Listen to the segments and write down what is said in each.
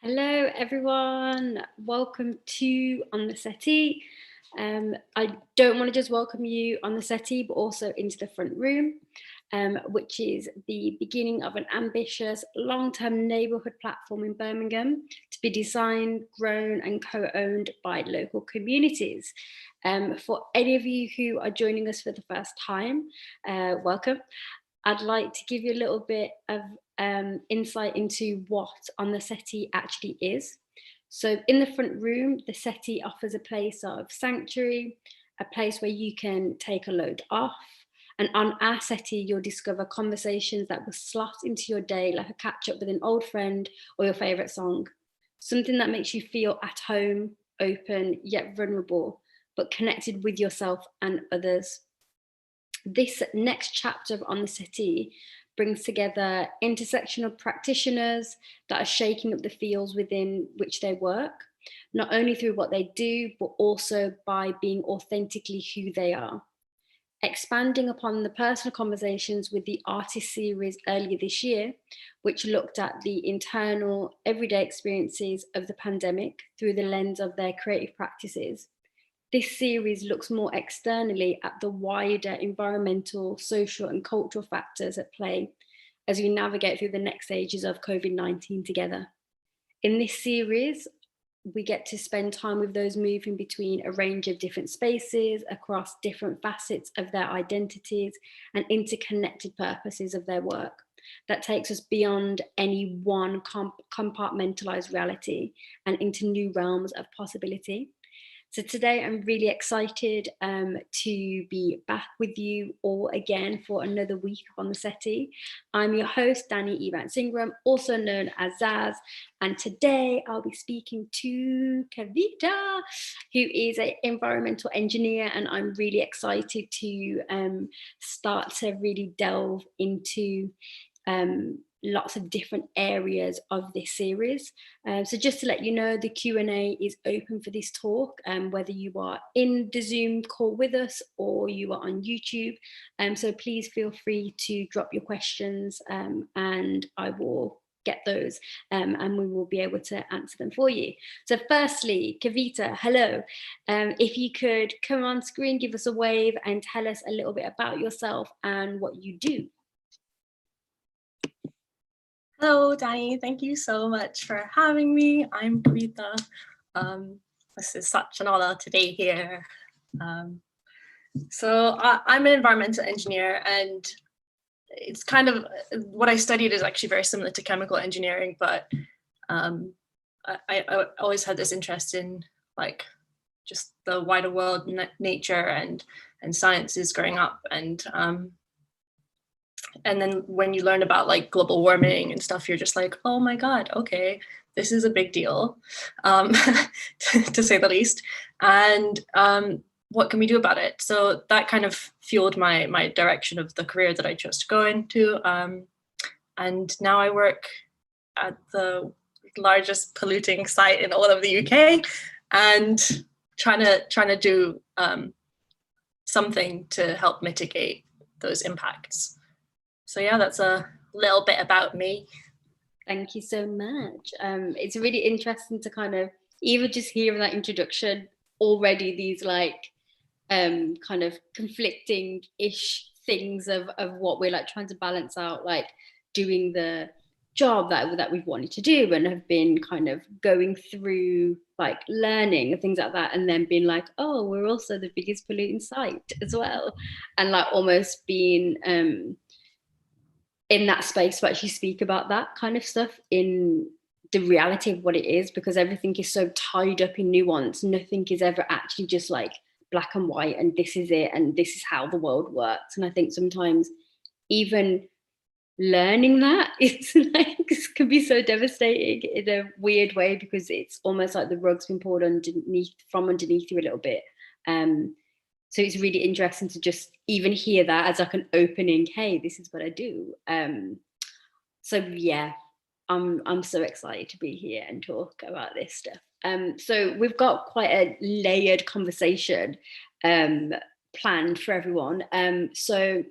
Hello, everyone. Welcome to On The Settee. I don't want to just welcome you on the settee, but also into the front room, which is the beginning of an ambitious long-term neighbourhood platform in Birmingham to be designed, grown and co-owned by local communities. For any of you who are joining us for the first time, welcome. I'd like to give you a little bit of insight into what On The Settee actually is. So in the front room, the settee offers a place of sanctuary, a place where you can take a load off. And on our settee, you'll discover conversations that will slot into your day, like a catch up with an old friend or your favorite song. Something that makes you feel at home, open, yet vulnerable, but connected with yourself and others. This next chapter of On The Settee brings together intersectional practitioners that are shaking up the fields within which they work, not only through what they do, but also by being authentically who they are. Expanding upon the personal conversations with the artist series earlier this year, which looked at the internal everyday experiences of the pandemic through the lens of their creative practices. This series looks more externally at the wider environmental, social and cultural factors at play as we navigate through the next stages of COVID-19 together. In this series, we get to spend time with those moving between a range of different spaces across different facets of their identities and interconnected purposes of their work. That takes us beyond any one compartmentalised reality and into new realms of possibility. So today I'm really excited to be back with you all again for another week on the settee. I'm your host, Danni Singram, also known as Zaz. And today I'll be speaking to Kavita, who is an environmental engineer. And I'm really excited to start to really delve into lots of different areas of this series. So just to let you know, the Q&A is open for this talk, whether you are in the Zoom call with us or you are on YouTube. So please feel free to drop your questions and I will get those and we will be able to answer them for you. So firstly, Kavita, hello. If you could come on screen, give us a wave and tell us a little bit about yourself and what you do. Hello, Danny. Thank you so much for having me. I'm Kavita. This is such an honor to be here. So I'm an environmental engineer, and it's kind of what I studied is actually very similar to chemical engineering, but I always had this interest in like just the wider world, nature, and sciences growing up, and then when you learn about like global warming and stuff, you're just like, oh my God, okay, this is a big deal, to say the least. And what can we do about it? So that kind of fueled my direction of the career that I chose to go into. And now I work at the largest polluting site in all of the UK and trying to do something to help mitigate those impacts. So yeah, that's a little bit about me. Thank you so much. It's really interesting to kind of even just hear that introduction already, these like kind of conflicting-ish things of what we're like trying to balance out, like doing the job that we've wanted to do and have been kind of going through like learning and things like that, and then being like, oh, we're also the biggest polluting site as well, and like almost being in that space to actually speak about that kind of stuff in the reality of what it is, because everything is so tied up in nuance. Nothing is ever actually just like black and white and this is it and this is how the world works. And I think sometimes even learning that it's like it can be so devastating in a weird way, because it's almost like the rug's been pulled underneath you a little bit. So it's really interesting to just even hear that as like an opening, hey, this is what I do. So yeah, I'm so excited to be here and talk about this stuff. So we've got quite a layered conversation planned for everyone. So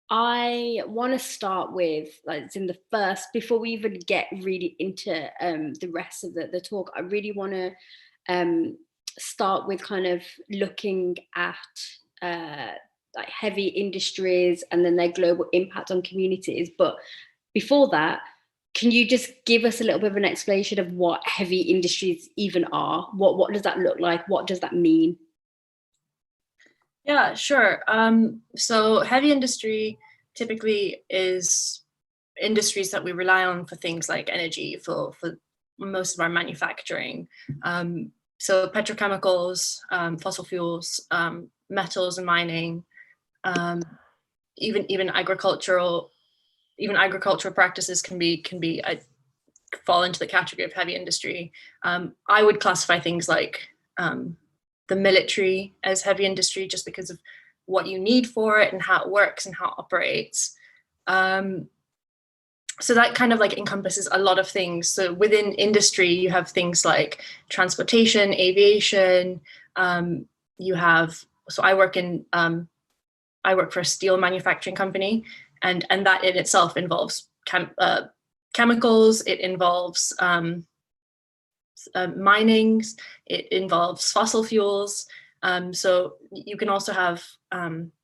I want to start with, like, it's in the first, before we even get really into the rest of the talk, I really want to start with kind of looking at like heavy industries and then their global impact on communities. But before that, can you just give us a little bit of an explanation of what heavy industries even are? What does that look like? What does that mean? Yeah, sure. So heavy industry typically is industries that we rely on for things like energy, for most of our manufacturing. So petrochemicals, fossil fuels, metals and mining, even agricultural practices can be fall into the category of heavy industry. I would classify things like the military as heavy industry just because of what you need for it and how it works and how it operates. So that kind of like encompasses a lot of things. So within industry, you have things like transportation, aviation. You have, so I work for a steel manufacturing company, and that in itself involves chemicals. It involves mining. It involves fossil fuels. So you can also have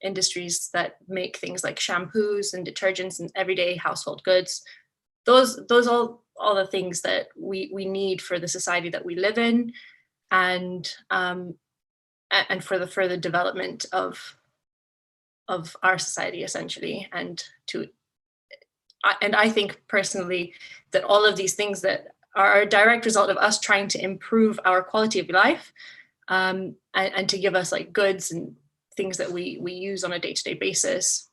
industries that make things like shampoos and detergents and everyday household goods. Those all the things that we need for the society that we live in, and for the further development of our society, essentially. And I think personally that all of these things that are a direct result of us trying to improve our quality of life, and to give us like goods and things that we use on a day-to-day basis.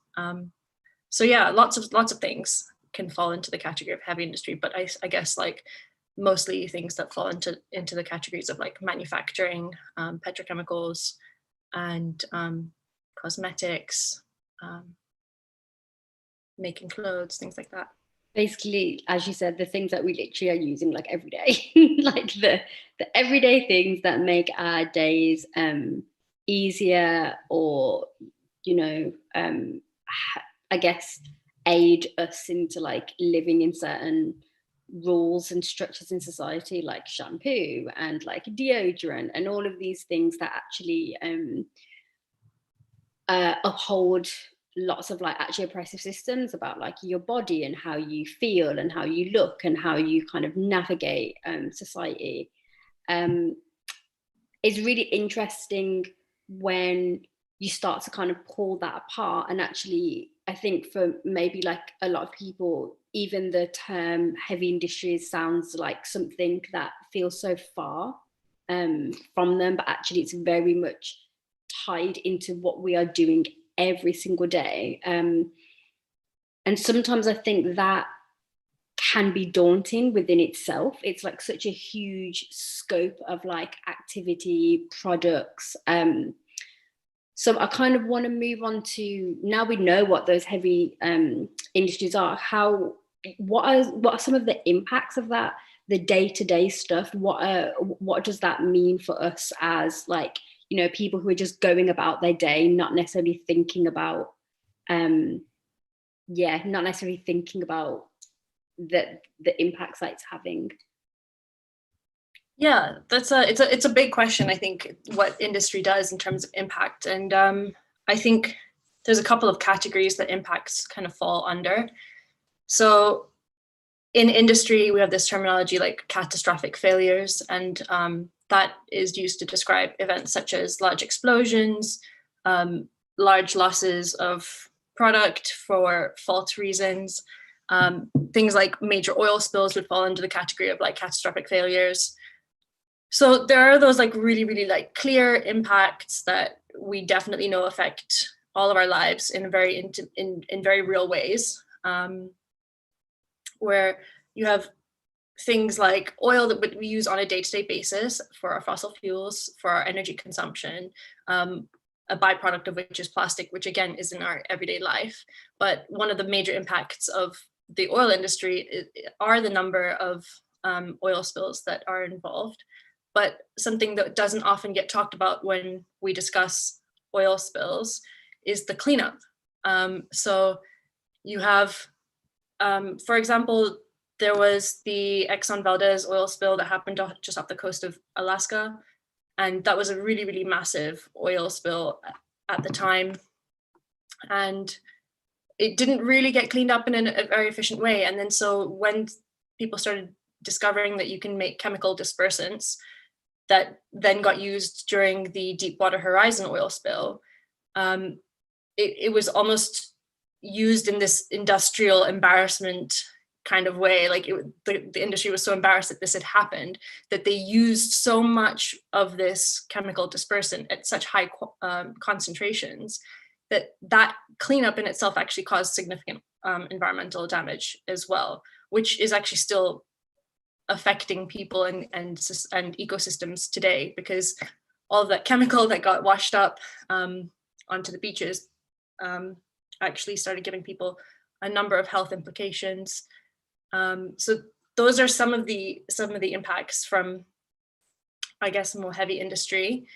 So yeah, lots of things can fall into the category of heavy industry, but I guess like mostly things that fall into the categories of like manufacturing, petrochemicals, and cosmetics, making clothes, things like that. Basically, as you said, the things that we literally are using like every day, like the everyday things that make our days easier, or you know, I guess aid us into like living in certain rules and structures in society, like shampoo and like deodorant and all of these things that actually uphold lots of like actually oppressive systems about like your body and how you feel and how you look and how you kind of navigate society. It's really interesting when you start to kind of pull that apart. And actually, I think for maybe like a lot of people, even the term heavy industries sounds like something that feels so far from them, but actually it's very much tied into what we are doing every single day. And sometimes I think that can be daunting within itself. It's like such a huge scope of like activity, products. So I kind of want to move on to, now we know what those heavy industries are, what are some of the impacts of that, the day-to-day stuff? What does that mean for us as like, you know, people who are just going about their day, not necessarily thinking about not necessarily thinking about the impacts that it's having. Yeah, it's a big question. I think what industry does in terms of impact, and I think there's a couple of categories that impacts kind of fall under. So in industry, we have this terminology like catastrophic failures, and that is used to describe events such as large explosions, large losses of product for false reasons. Things like major oil spills would fall into the category of like catastrophic failures. So there are those like really, really like clear impacts that we definitely know affect all of our lives in very in very real ways, where you have things like oil that we use on a day-to-day basis for our fossil fuels, for our energy consumption, a byproduct of which is plastic, which again is in our everyday life. But one of the major impacts of the oil industry are the number of oil spills that are involved. But something that doesn't often get talked about when we discuss oil spills is the cleanup. So you have, for example, there was the Exxon Valdez oil spill that happened just off the coast of Alaska. And that was a really, really massive oil spill at the time. And it didn't really get cleaned up in a very efficient way. And then so when people started discovering that you can make chemical dispersants that then got used during the Deepwater Horizon oil spill, it was almost used in this industrial embarrassment kind of way. Like the industry was so embarrassed that this had happened that they used so much of this chemical dispersant at such high concentrations that cleanup in itself actually caused significant environmental damage as well, which is actually still affecting people and ecosystems today, because all of that chemical that got washed up onto the beaches actually started giving people a number of health implications. So those are some of the impacts from, I guess, more heavy industry.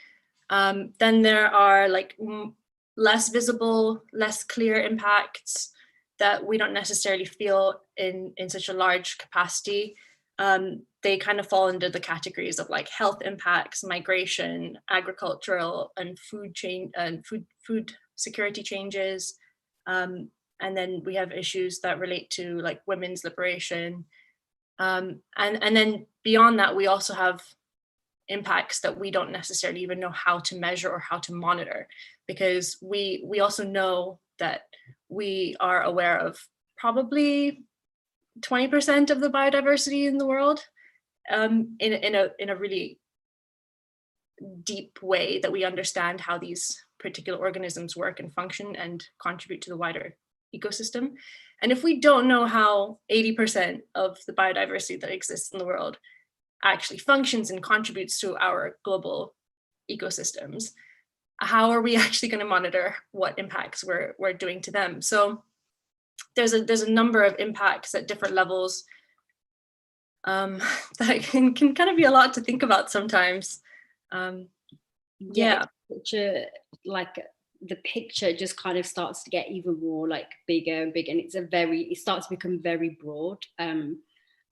Then there are like less visible, less clear impacts that we don't necessarily feel in such a large capacity. They kind of fall into the categories of like health impacts, migration, agricultural and food security changes. And then we have issues that relate to like women's liberation. And then beyond that, we also have impacts that we don't necessarily even know how to measure or how to monitor, because we also know that we are aware of probably 20% of the biodiversity in the world in a really deep way, that we understand how these particular organisms work and function and contribute to the wider ecosystem. And if we don't know how 80% of the biodiversity that exists in the world actually functions and contributes to our global ecosystems, how are we actually going to monitor what impacts we're doing to them? So there's a number of impacts at different levels that can kind of be a lot to think about sometimes. Yeah. Like the picture just kind of starts to get even more like bigger and bigger, and it starts to become very broad. And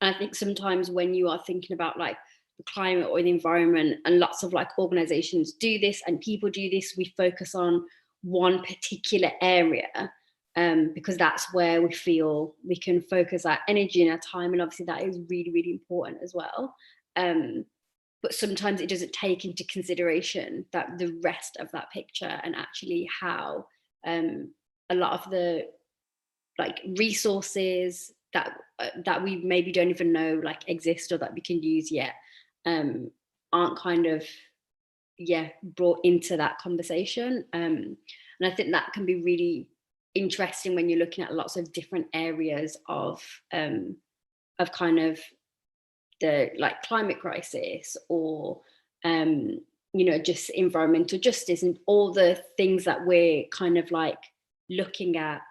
I think sometimes when you are thinking about like the climate or the environment, and lots of like organizations do this and people do this, we focus on one particular area because that's where we feel we can focus our energy and our time, and obviously that is really, really important as well. But sometimes it doesn't take into consideration that the rest of that picture, and actually how a lot of the like resources that we maybe don't even know like exist or that we can use yet aren't kind of brought into that conversation. And I think that can be really interesting when you're looking at lots of different areas of kind of the like climate crisis, or just environmental justice and all the things that we're kind of like looking at,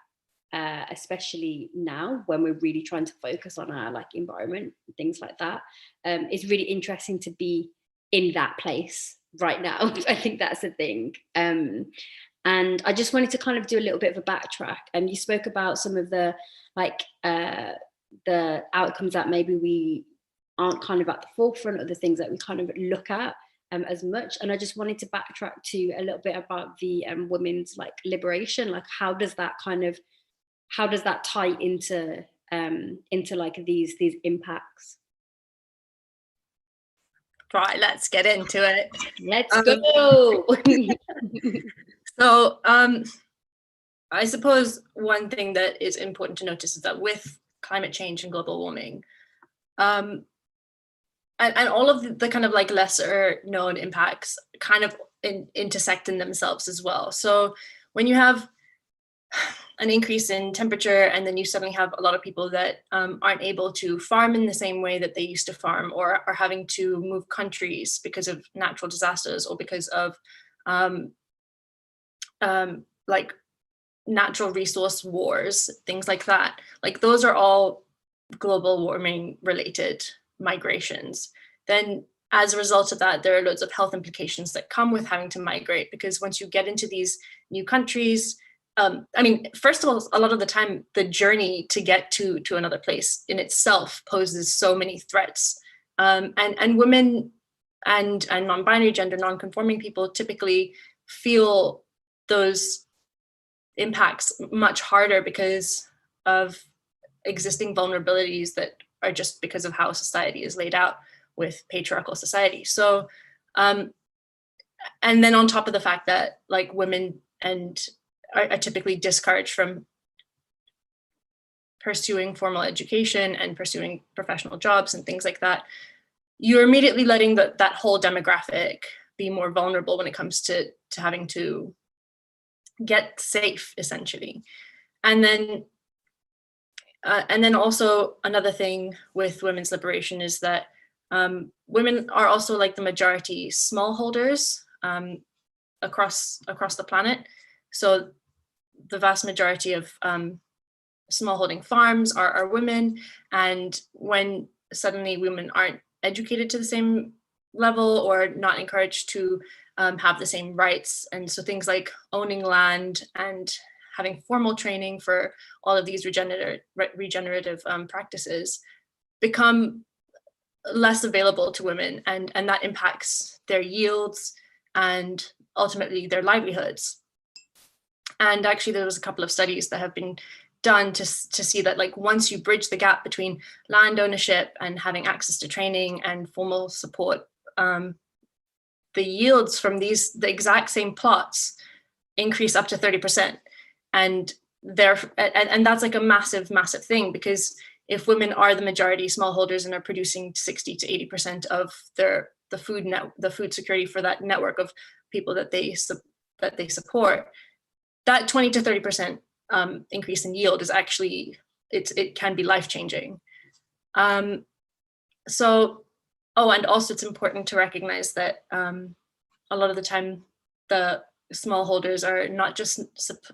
especially now when we're really trying to focus on our like environment and things like that. It's really interesting to be in that place right now. I think that's the thing. And I just wanted to kind of do a little bit of a backtrack. And you spoke about some of the like the outcomes that maybe we aren't kind of at the forefront of the things that we kind of look at as much. And I just wanted to backtrack to a little bit about the women's like liberation. Like how does that tie into like these impacts? Right, let's get into it. Let's go. So I suppose one thing that is important to notice is that with climate change and global warming, and all of the kind of like lesser known impacts kind of intersect in themselves as well. So when you have an increase in temperature, and then you suddenly have a lot of people that aren't able to farm in the same way that they used to farm, or are having to move countries because of natural disasters, or because of like natural resource wars, things like that. Like those are all global warming related migrations. Then as a result of that, there are loads of health implications that come with having to migrate, because once you get into these new countries, I mean, first of all, a lot of the time, the journey to get to another place in itself poses so many threats. And women and non-binary, gender non-conforming people typically feel those impacts much harder because of existing vulnerabilities that are just because of how society is laid out with patriarchal society. So, and then on top of the fact that like women are typically discouraged from pursuing formal education and pursuing professional jobs and things like that, you're immediately letting that whole demographic be more vulnerable when it comes to having to get safe, essentially. And then also another thing with women's liberation is that women are also like the majority smallholders across the planet. So the vast majority of smallholding farms are women, and when suddenly women aren't educated to the same level or not encouraged to have the same rights, and so things like owning land and having formal training for all of these regenerative practices become less available to women, and that impacts their yields and ultimately their livelihoods. And actually there was a couple of studies that have been done to see that like once you bridge the gap between land ownership and having access to training and formal support, the yields from the exact same plots increase up to 30%. And that's like a massive thing, because if women are the majority smallholders and are producing 60 to 80% of the food security for that network of people that they support, that 20 to 30% increase in yield is actually, it can be life-changing. So, and also it's important to recognize that a lot of the time the smallholders are not just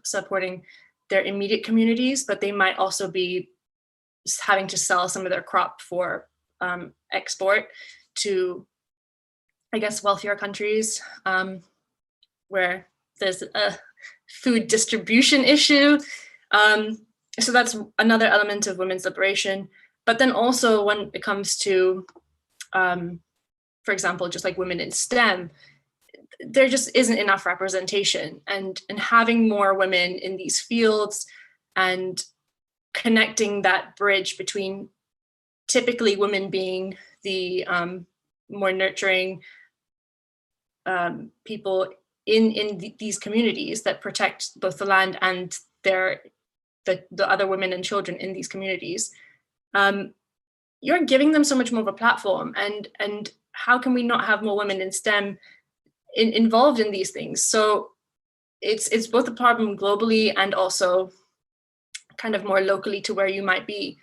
supporting their immediate communities, but they might also be having to sell some of their crop for export to, I guess, wealthier countries where there's a food distribution issue. So that's another element of women's liberation. But then also when it comes to, for example, just like women in STEM, there just isn't enough representation, and having more women in these fields and connecting that bridge between typically women being the more nurturing people in these communities that protect both the land and the other women and children in these communities, you're giving them so much more of a platform. And how can we not have more women in STEM involved in these things? So it's both a problem globally and also kind of more locally to where you might be,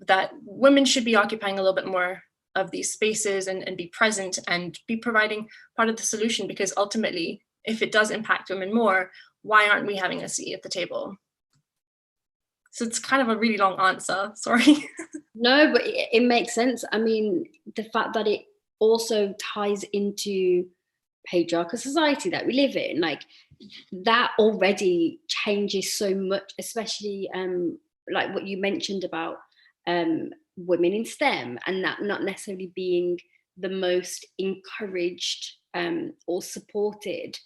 that women should be occupying a little bit more of these spaces and be present and be providing part of the solution, because ultimately, if it does impact women more, why aren't we having a seat at the table? So it's kind of a really long answer, sorry. No, but it makes sense. I mean, the fact that it also ties into patriarchal society that we live in, like that already changes so much, especially like what you mentioned about women in STEM, and that not necessarily being the most encouraged or supported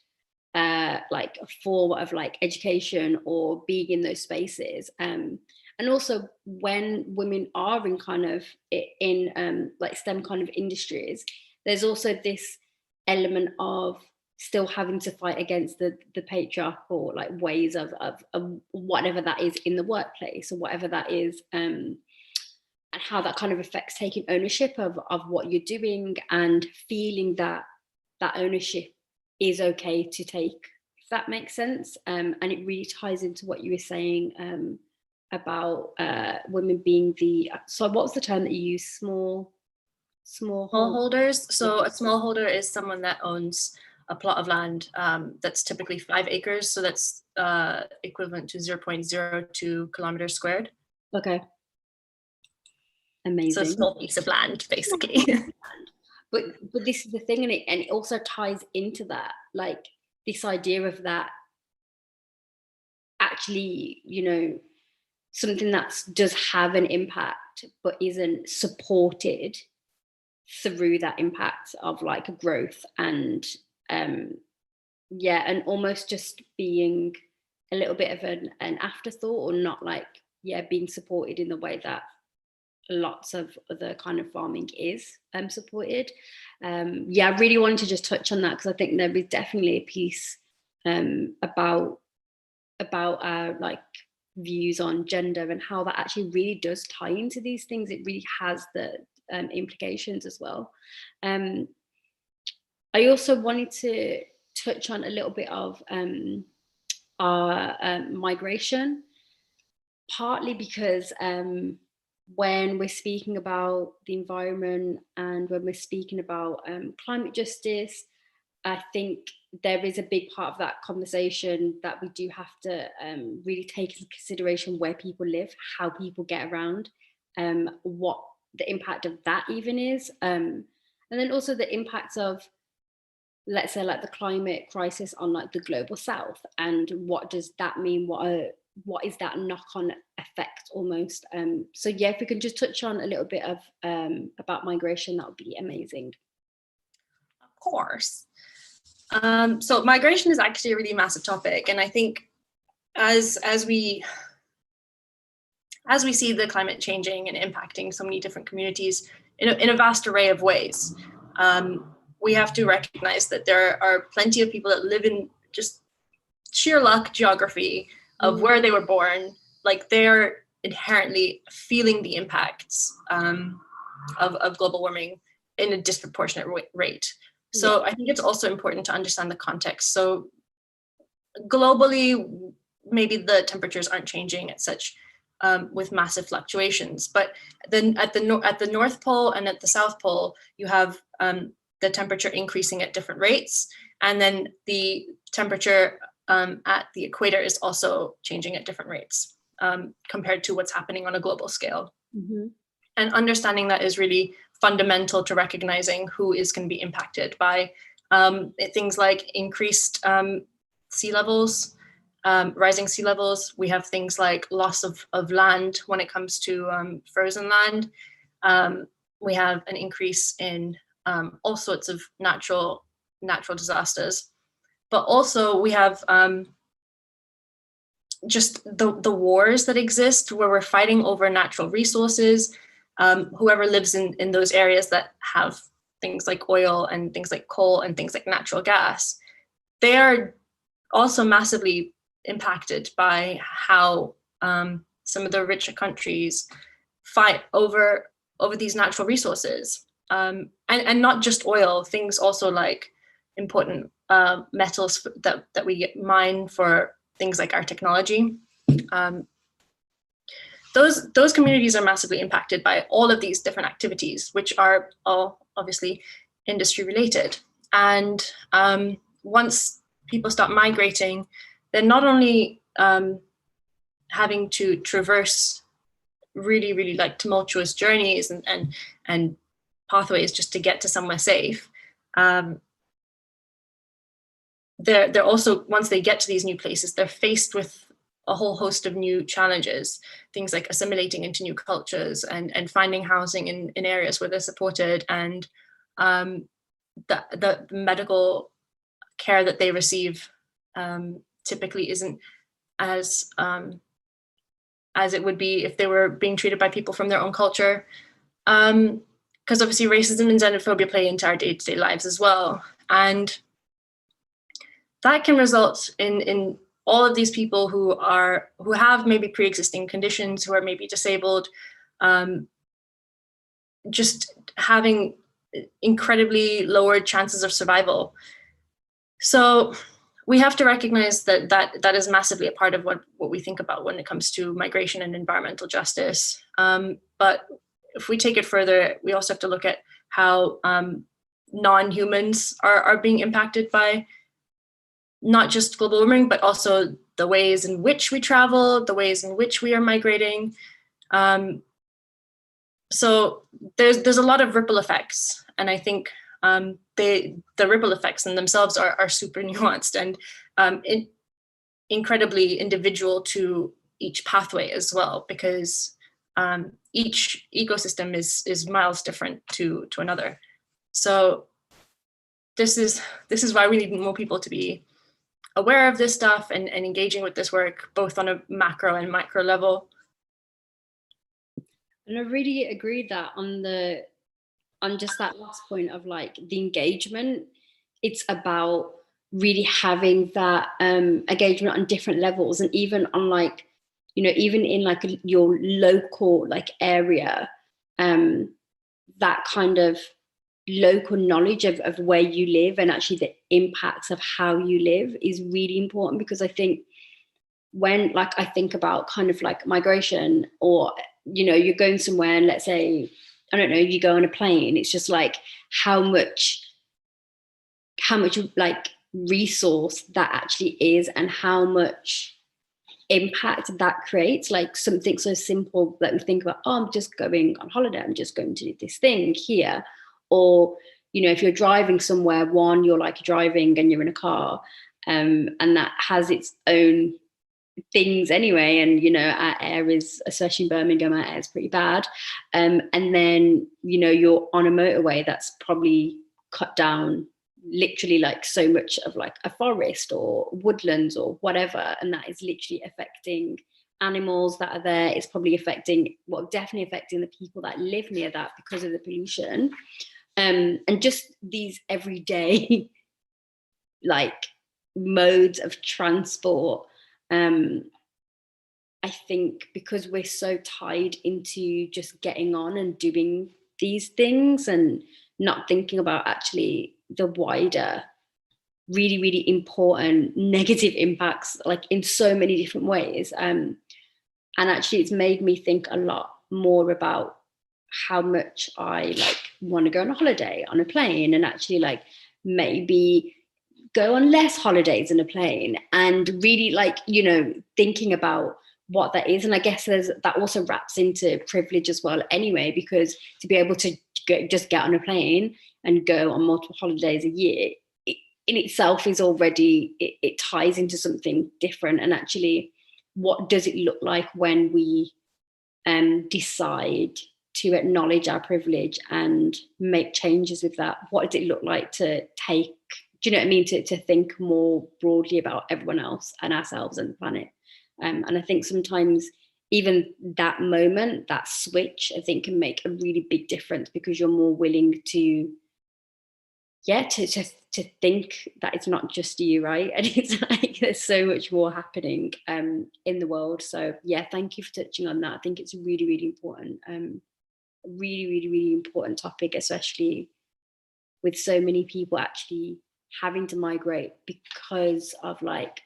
like a form of like education or being in those spaces. And also when women are in kind of in like STEM kind of industries, there's also this element of still having to fight against the patriarchal like ways of whatever that is in the workplace, or whatever that is, and how that kind of affects taking ownership of what you're doing and feeling that ownership is okay to take, if that makes sense. And it really ties into what you were saying about women being so what was the term that you used? Smallholders. So a smallholder is someone that owns a plot of land that's typically 5 acres. So that's equivalent to 0.02 kilometers squared. Okay. Amazing. So a small piece of land, basically. But this is the thing, and it also ties into that, like this idea of that actually, you know, something that does have an impact but isn't supported through that impact of like growth and yeah, and almost just being a little bit of an afterthought, or not like, yeah, being supported in the way that lots of other kind of farming is supported. Yeah, I really wanted to just touch on that because I think there is definitely a piece about our like views on gender and how that actually really does tie into these things. It really has the implications as well. I also wanted to touch on a little bit of our migration, partly because when we're speaking about the environment and when we're speaking about climate justice, I think there is a big part of that conversation that we do have to really take into consideration where people live, how people get around, what the impact of that even is, and then also the impacts of, let's say, like the climate crisis on like the global south, and what does that mean, what is that knock-on effect almost. So yeah, if we can just touch on a little bit of about migration, that would be amazing. Of course. So migration is actually a really massive topic, and I think as we see the climate changing and impacting so many different communities in a vast array of ways, we have to recognize that there are plenty of people that live in just sheer luck geography of where they were born, like they're inherently feeling the impacts of global warming in a disproportionate rate. So I think it's also important to understand the context. So globally, maybe the temperatures aren't changing at such with massive fluctuations, but then at the North Pole and at the South Pole, you have the temperature increasing at different rates, and then the temperature at the equator is also changing at different rates compared to what's happening on a global scale. Mm-hmm. And understanding that is really fundamental to recognizing who is going to be impacted by things like increased sea levels, rising sea levels. We have things like loss of land when it comes to frozen land. We have an increase in all sorts of natural disasters. But also we have just the wars that exist where we're fighting over natural resources. Whoever lives in those areas that have things like oil and things like coal and things like natural gas, they are also massively impacted by how some of the richer countries fight over these natural resources. And not just oil, things also like important metals that we mine for things like our technology. Those communities are massively impacted by all of these different activities, which are all obviously industry related. And once people start migrating, they're not only having to traverse really, really like tumultuous journeys and pathways just to get to somewhere safe. They're also, once they get to these new places, they're faced with a whole host of new challenges, things like assimilating into new cultures and finding housing in areas where they're supported, and the medical care that they receive typically isn't as it would be if they were being treated by people from their own culture. Because obviously racism and xenophobia play into our day-to-day lives as well. And that can result in all of these people who have maybe pre-existing conditions, who are maybe disabled, just having incredibly lowered chances of survival. So we have to recognize that is massively a part of what we think about when it comes to migration and environmental justice. But if we take it further, we also have to look at how non-humans are being impacted by not just global warming, but also the ways in which we travel, the ways in which we are migrating. So there's a lot of ripple effects, and I think the ripple effects in themselves are super nuanced, and incredibly individual to each pathway as well, because each ecosystem is miles different to another. So this is why we need more people to be aware of this stuff and engaging with this work, both on a macro and micro level. And I really agree that on just that last point of like the engagement, it's about really having that engagement on different levels, and even on like, you know, even in like your local like area, that kind of local knowledge of where you live and actually the impacts of how you live is really important. Because I think when like I think about kind of like migration, or you know, you're going somewhere and let's say, I don't know, you go on a plane, it's just like how much like resource that actually is, and how much impact that creates. Like something so simple that we think about, oh, I'm just going on holiday, I'm just going to do this thing here. Or, you know, if you're driving somewhere, one, you're like driving and you're in a car, and that has its own things anyway. And, you know, our air is, especially in Birmingham, our air is pretty bad. And then, you know, you're on a motorway that's probably cut down literally like so much of like a forest or woodlands or whatever, and that is literally affecting animals that are there. It's probably affecting, well, definitely affecting the people that live near that because of the pollution, and just these everyday like modes of transport. I think because we're so tied into just getting on and doing these things and not thinking about actually the wider, really, really important negative impacts, like in so many different ways. And actually it's made me think a lot more about how much I like want to go on a holiday on a plane, and actually like maybe go on less holidays in a plane, and really like, you know, thinking about what that is. And I guess that also wraps into privilege as well anyway, because to be able to just get on a plane and go on multiple holidays a year, in itself is already, it ties into something different. And actually, what does it look like when we decide to acknowledge our privilege and make changes with that? What does it look like to take, do you know what I mean, to think more broadly about everyone else and ourselves and the planet? And I think sometimes even that moment, that switch, I think can make a really big difference, because you're more willing to, yeah, to think that it's not just you, right? And it's like there's so much more happening in the world. So yeah, thank you for touching on that. I think it's really, really important. Really, really, really important topic, especially with so many people actually having to migrate because of like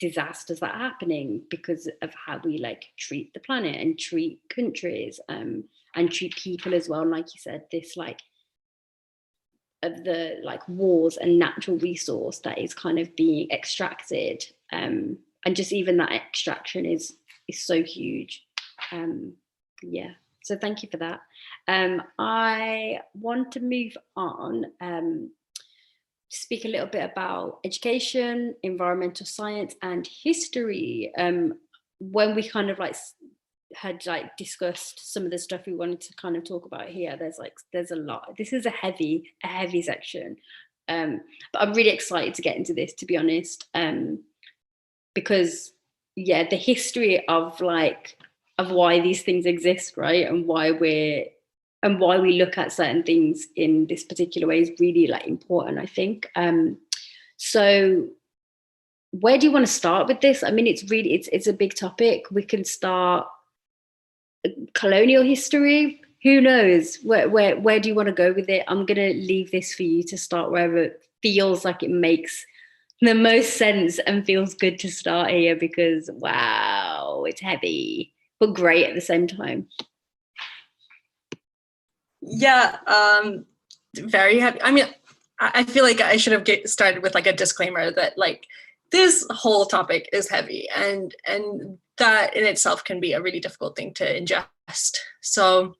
disasters that are happening, because of how we like treat the planet and treat countries, and treat people as well. And like you said, this like of the like wars and natural resource that is kind of being extracted, and just even that extraction is so huge. Yeah, so thank you for that. I want to move on, speak a little bit about education, environmental science, and history. When we kind of like had like discussed some of the stuff we wanted to kind of talk about here, there's a lot. This is a heavy section, but I'm really excited to get into this, to be honest, because yeah, the history of why these things exist, right, and why we look at certain things in this particular way is really like important, I think. So where do you want to start with this? I mean, it's a big topic. We can start colonial history. Who knows? Where do you want to go with it? I'm gonna leave this for you to start wherever it feels like it makes the most sense and feels good to start here, because wow, it's heavy but great at the same time. Yeah, very happy. I mean, I feel like I should have started with like a disclaimer that like this whole topic is heavy, and that in itself can be a really difficult thing to ingest. So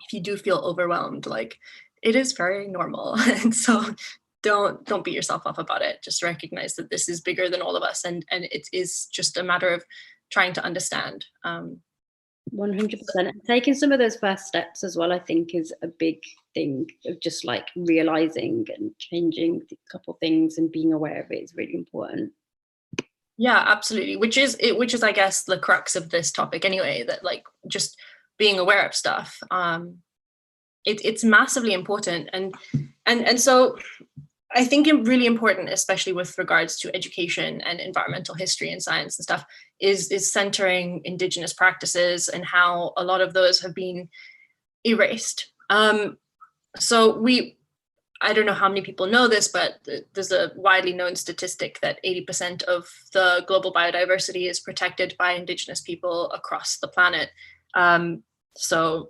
if you do feel overwhelmed, like it is very normal. And so don't beat yourself up about it. Just recognize that this is bigger than all of us, and it is just a matter of trying to understand. 100%. Taking some of those first steps as well, I think, is a big thing of just like realizing and changing a couple things and being aware of it is really important. Yeah, absolutely. Which is I guess the crux of this topic anyway, that like just being aware of stuff. It's massively important, and so I think it's really important, especially with regards to education and environmental history and science and stuff, is centering Indigenous practices and how a lot of those have been erased. So I don't know how many people know this, but there's a widely known statistic that 80% of the global biodiversity is protected by Indigenous people across the planet. So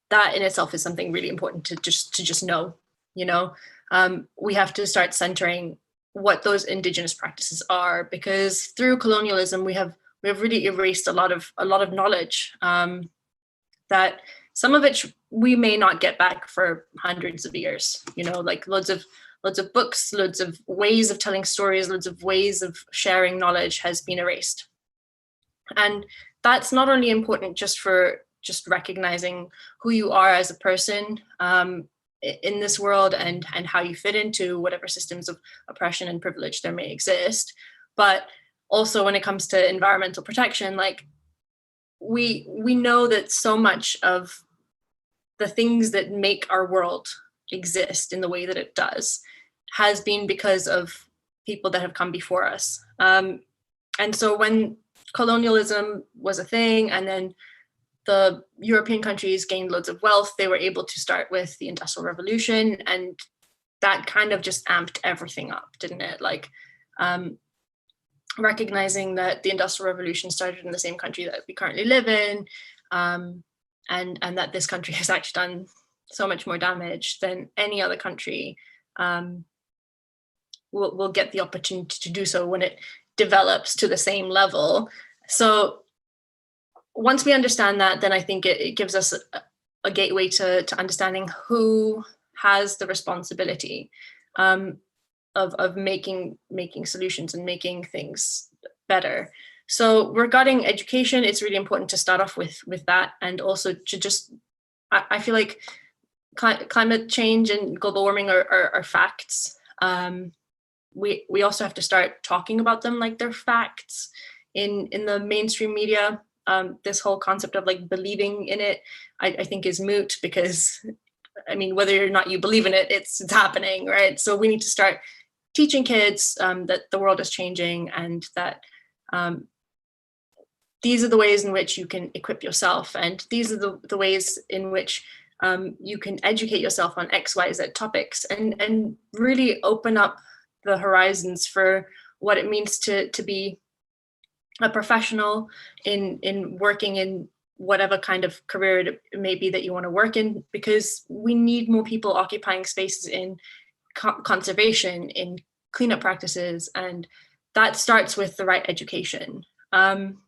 that in itself is something really important to just know. You know, we have to start centering what those Indigenous practices are, because through colonialism we have really erased a lot of knowledge, that some of it we may not get back for hundreds of years. You know, like loads of books, loads of ways of telling stories, loads of ways of sharing knowledge has been erased. And that's not only important just for recognizing who you are as a person in this world and how you fit into whatever systems of oppression and privilege there may exist, but also when it comes to environmental protection, like we know that so much of the things that make our world exist in the way that it does has been because of people that have come before us. And so when colonialism was a thing, and then the European countries gained loads of wealth, they were able to start with the Industrial Revolution, and that kind of just amped everything up, didn't it? Like recognizing that the Industrial Revolution started in the same country that we currently live in, and that this country has actually done so much more damage than any other country will get the opportunity to do so when it develops to the same level. So once we understand that, then I think it gives us a gateway to understanding who has the responsibility of making solutions and making things better. So regarding education, it's really important to start off with that, and also to just, I feel like climate change and global warming are facts. We also have to start talking about them like they're facts in the mainstream media. This whole concept of like believing in it, I think is moot, because I mean, whether or not you believe in it, it's happening, right? So we need to start teaching kids that the world is changing, and that these are the ways in which you can equip yourself, and these are the ways in which you can educate yourself on X, Y, Z topics, and really open up the horizons for what it means to be a professional in working in whatever kind of career it may be that you want to work in, because we need more people occupying spaces in conservation, in cleanup practices, and that starts with the right education. And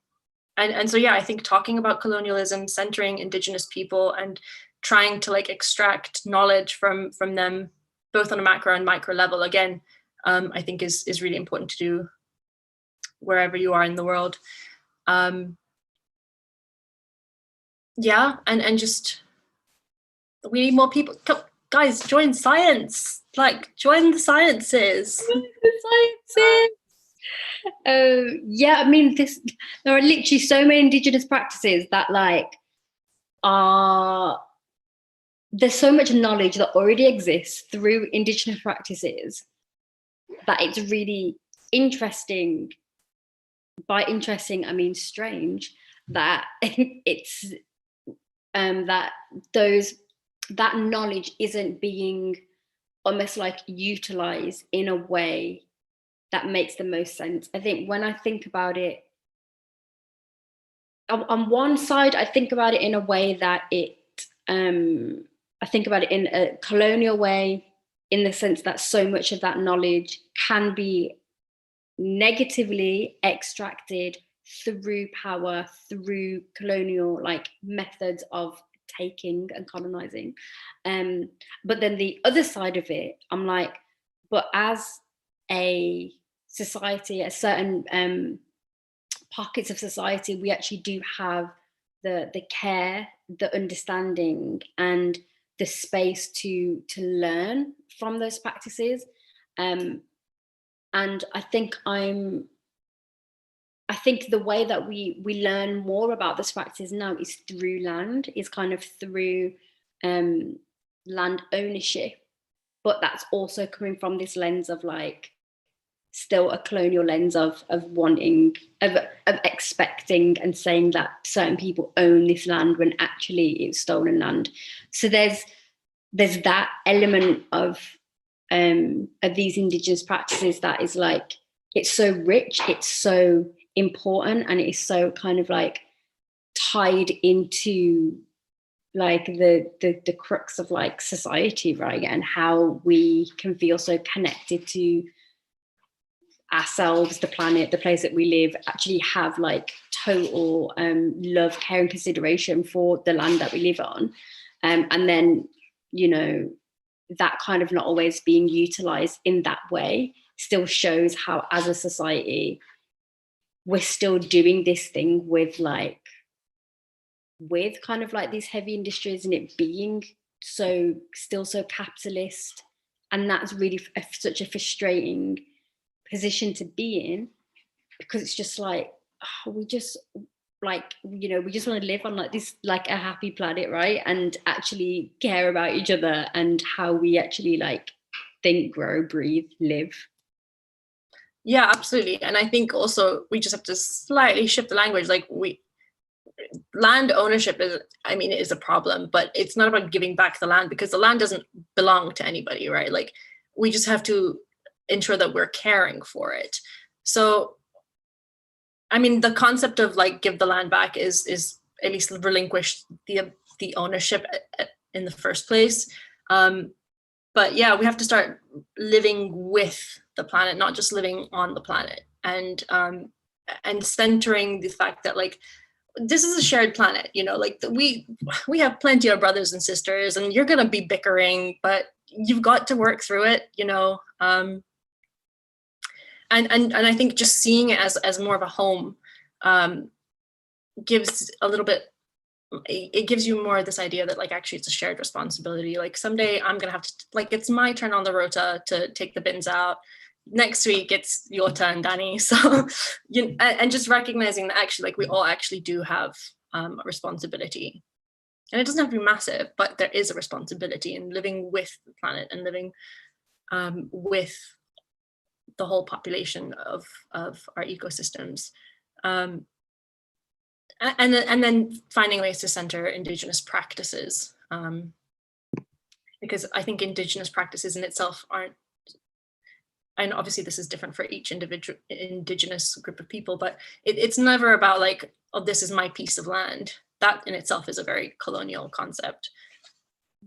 so, yeah, I think talking about colonialism, centering Indigenous people, and trying to like extract knowledge from them, both on a macro and micro level, again, I think is really important to do wherever you are in the world. Yeah, and just, we need more people. Guys, join science. Like, join the sciences. Yeah, I mean, there are literally so many Indigenous practices that like there's so much knowledge that already exists through Indigenous practices that it's really interesting. By interesting, I mean strange, that it's that knowledge isn't being almost like utilized in a way that makes the most sense. I think when I think about it, on one side, I think about it in a way that I think about it in a colonial way, in the sense that so much of that knowledge can be negatively extracted through power, through colonial like methods of taking and colonizing. But then the other side of it, I'm like, but as a society, a certain pockets of society, we actually do have the care, the understanding, and the space to learn from those practices. And I think the way that we learn more about this practice now is through land, is kind of through land ownership, but that's also coming from this lens of like still a colonial lens of wanting, of expecting and saying that certain people own this land when actually it's stolen land. So there's that element of these Indigenous practices that is like, it's so rich, it's so important, and it is so kind of like tied into like the crux of like society, right? And how we can feel so connected to ourselves, the planet, the place that we live, actually have like total love, care and consideration for the land that we live on. And then, you know, that kind of not always being utilized in that way still shows how as a society we're still doing this thing with kind of like these heavy industries, and it being so still so capitalist. And that's really such a frustrating position to be in, because it's just like, oh, we just like, you know, we just want to live on like this, like a happy planet, right? And actually care about each other and how we actually like think, grow, breathe, live. Yeah, absolutely. And I think also we just have to slightly shift the language. Like land ownership is a problem, but it's not about giving back the land, because the land doesn't belong to anybody, right? Like we just have to ensure that we're caring for it. So I mean, the concept of like give the land back is at least relinquish the ownership in the first place. But yeah, we have to start living with the planet, not just living on the planet, and centering the fact that like this is a shared planet. You know, like we have plenty of brothers and sisters, and you're gonna be bickering, but you've got to work through it. You know. And I think just seeing it as more of a home gives a little bit, it gives you more of this idea that like actually it's a shared responsibility. Like someday I'm gonna have to, like, it's my turn on the rota to take the bins out. Next week it's Yota and Danni. So and just recognizing that actually like we all actually do have a responsibility. And it doesn't have to be massive, but there is a responsibility in living with the planet and living with the whole population of our ecosystems, and then finding ways to center Indigenous practices, because I think Indigenous practices in itself aren't, and obviously this is different for each individual Indigenous group of people, but it's never about like, oh, this is my piece of land. That in itself is a very colonial concept.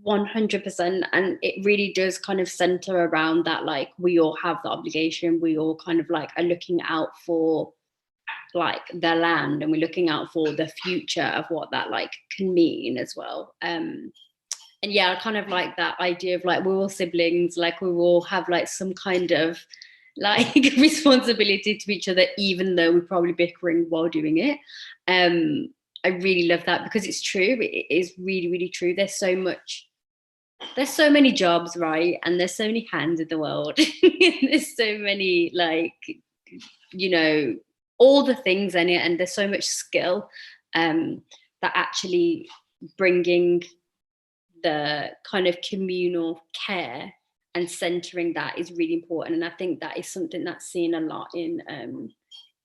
100%. And it really does kind of center around that, like we all have the obligation, we all kind of like are looking out for like the land, and we're looking out for the future of what that like can mean as well. And yeah, I kind of like that idea of like we're all siblings, like we all have like some kind of like responsibility to each other, even though we're probably bickering while doing it. I really love that, because it's true. It is really, really true. There's so many jobs, right? And there's so many hands in the world. There's so many, like, you know, all the things in it. And there's so much skill that actually bringing the kind of communal care and centering that is really important. And I think that is something that's seen a lot in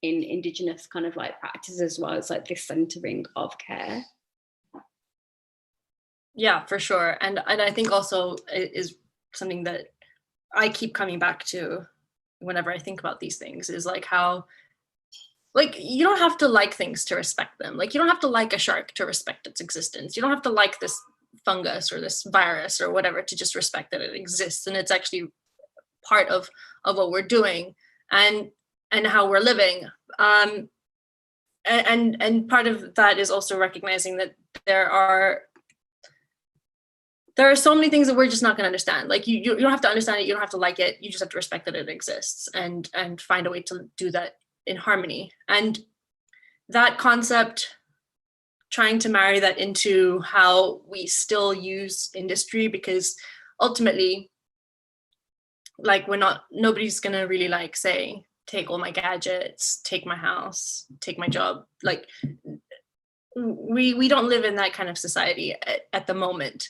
Indigenous kind of like practice as well. It's like this centering of care. Yeah, for sure. And I think also it is something that I keep coming back to whenever I think about these things, is like how, like, you don't have to like things to respect them. Like, you don't have to like a shark to respect its existence. You don't have to like this fungus or this virus or whatever to just respect that it exists, and it's actually part of what we're doing and how we're living. And part of that is also recognizing that there are there are so many things that we're just not going to understand. Like you don't have to understand it, you don't have to like it, you just have to respect that it exists and find a way to do that in harmony. And that concept, trying to marry that into how we still use industry, because ultimately, like nobody's gonna really like say, take all my gadgets, take my house, take my job. Like we don't live in that kind of society at the moment.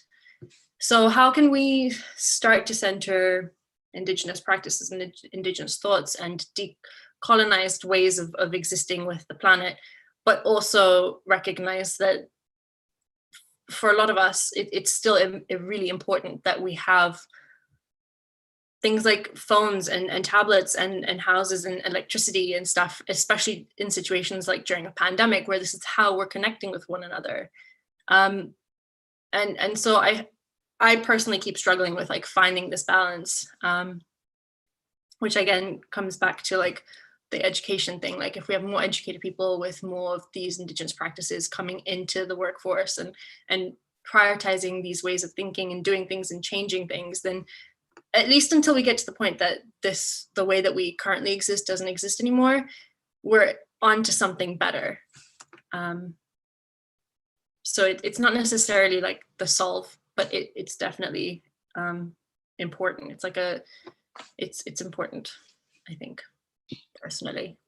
So how can we start to center Indigenous practices and Indigenous thoughts and decolonized ways of existing with the planet, but also recognize that for a lot of us, it's still really important that we have things like phones and tablets and houses and electricity and stuff, especially in situations like during a pandemic, where this is how we're connecting with one another. And so I personally keep struggling with like finding this balance, which again comes back to like the education thing. Like if we have more educated people with more of these Indigenous practices coming into the workforce and prioritizing these ways of thinking and doing things and changing things, then at least until we get to the point that the way that we currently exist doesn't exist anymore, we're on to something better. So it's not necessarily like the solve, but it's definitely important. It's like it's important, I think, personally.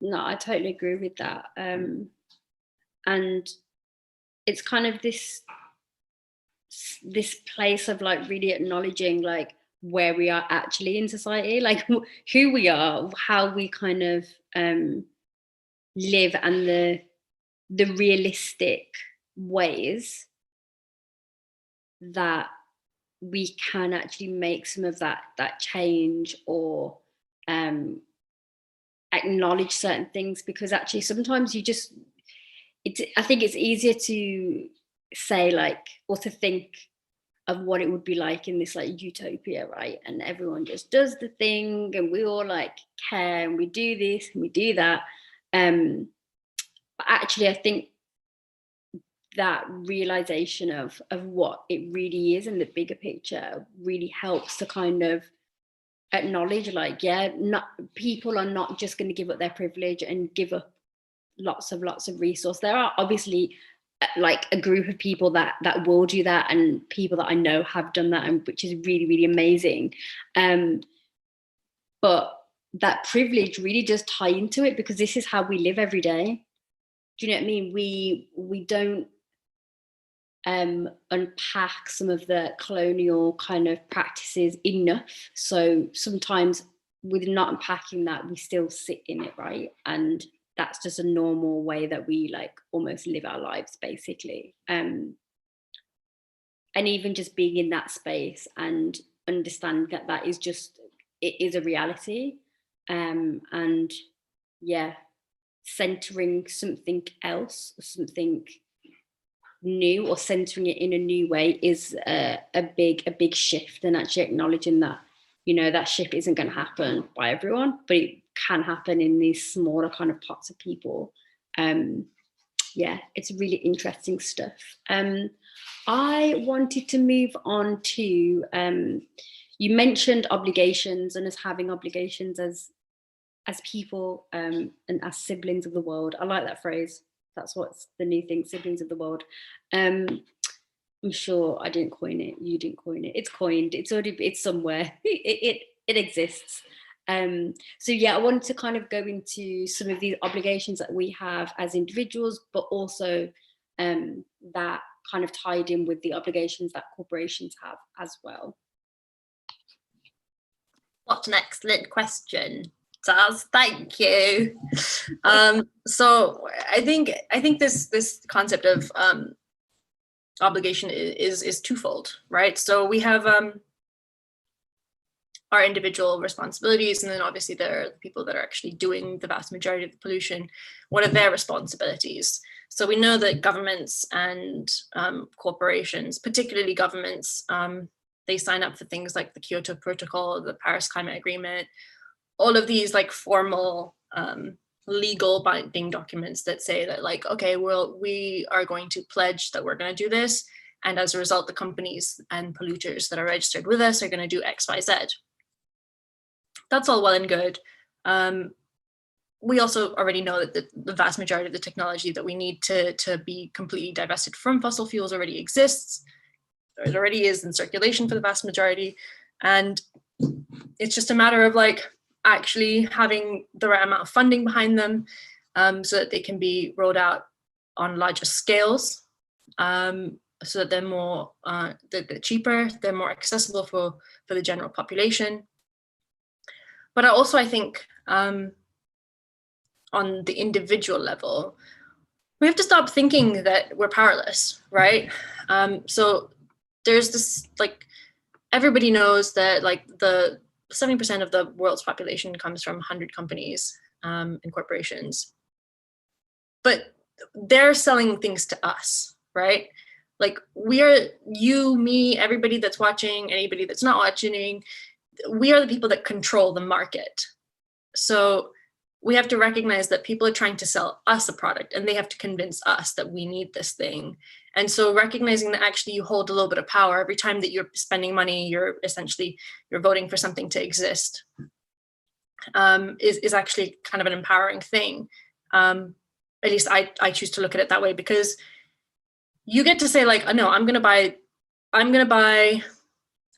No, I totally agree with that. And it's kind of this place of like really acknowledging like where we are actually in society, like who we are, how we kind of live, and the realistic ways that we can actually make some of that change, or acknowledge certain things. Because actually sometimes I think it's easier to say like, or to think of what it would be like in this like utopia, right? And everyone just does the thing and we all like care and we do this and we do that. But actually I think that realization of what it really is and the bigger picture really helps to kind of acknowledge like, yeah, people are not just going to give up their privilege and give up lots of resource. There are obviously like a group of people that will do that, and people that I know have done that, and which is really, really amazing. But that privilege really does tie into it, because this is how we live every day. Do you know what I mean? We don't unpack some of the colonial kind of practices enough. So sometimes with not unpacking that, we still sit in it, right? And that's just a normal way that we like almost live our lives, basically. And even just being in that space and understand that is just, it is a reality. And yeah, centering something else, something new, or centering it in a new way is a big shift. And actually acknowledging that, you know, that shift isn't going to happen by everyone, but it can happen in these smaller kind of pots of people. Yeah, it's really interesting stuff. I wanted to move on to, you mentioned obligations and us having obligations as people, and as siblings of the world. I like that phrase. That's what's the new thing, siblings of the world. I'm sure I didn't coin it. You didn't coin it. It's coined. It's somewhere. It exists. So yeah, I wanted to kind of go into some of these obligations that we have as individuals, but also that kind of tied in with the obligations that corporations have as well. What an excellent question, Taz. Thank you. So I think this concept of obligation is twofold, right? So we have our individual responsibilities, and then obviously there are the people that are actually doing the vast majority of the pollution. What are their responsibilities? So we know that governments and corporations, particularly governments, they sign up for things like the Kyoto Protocol, the Paris Climate Agreement, all of these like formal legal binding documents that say that like, okay, well, we are going to pledge that we're going to do this, And as a result, the companies and polluters that are registered with us are going to do X, Y, Z. That's all well and good. We also already know that the vast majority of the technology that we need to be completely divested from fossil fuels already exists. It already is in circulation for the vast majority. And it's just a matter of like actually having the right amount of funding behind them, so that they can be rolled out on larger scales, so that they're more they're cheaper, they're more accessible for the general population. But I think on the individual level, we have to stop thinking that we're powerless, right? So there's this, like, everybody knows that like the 70% of the world's population comes from 100 companies and corporations, but they're selling things to us, right? Like, we are, you, me, everybody that's watching, anybody that's not watching, we are the people that control the market. So we have to recognize that people are trying to sell us a product and they have to convince us that we need this thing. And so recognizing that actually you hold a little bit of power every time that you're spending money, you're voting for something to exist, is actually kind of an empowering thing. At least I choose to look at it that way, because you get to say like, oh, no, I'm gonna buy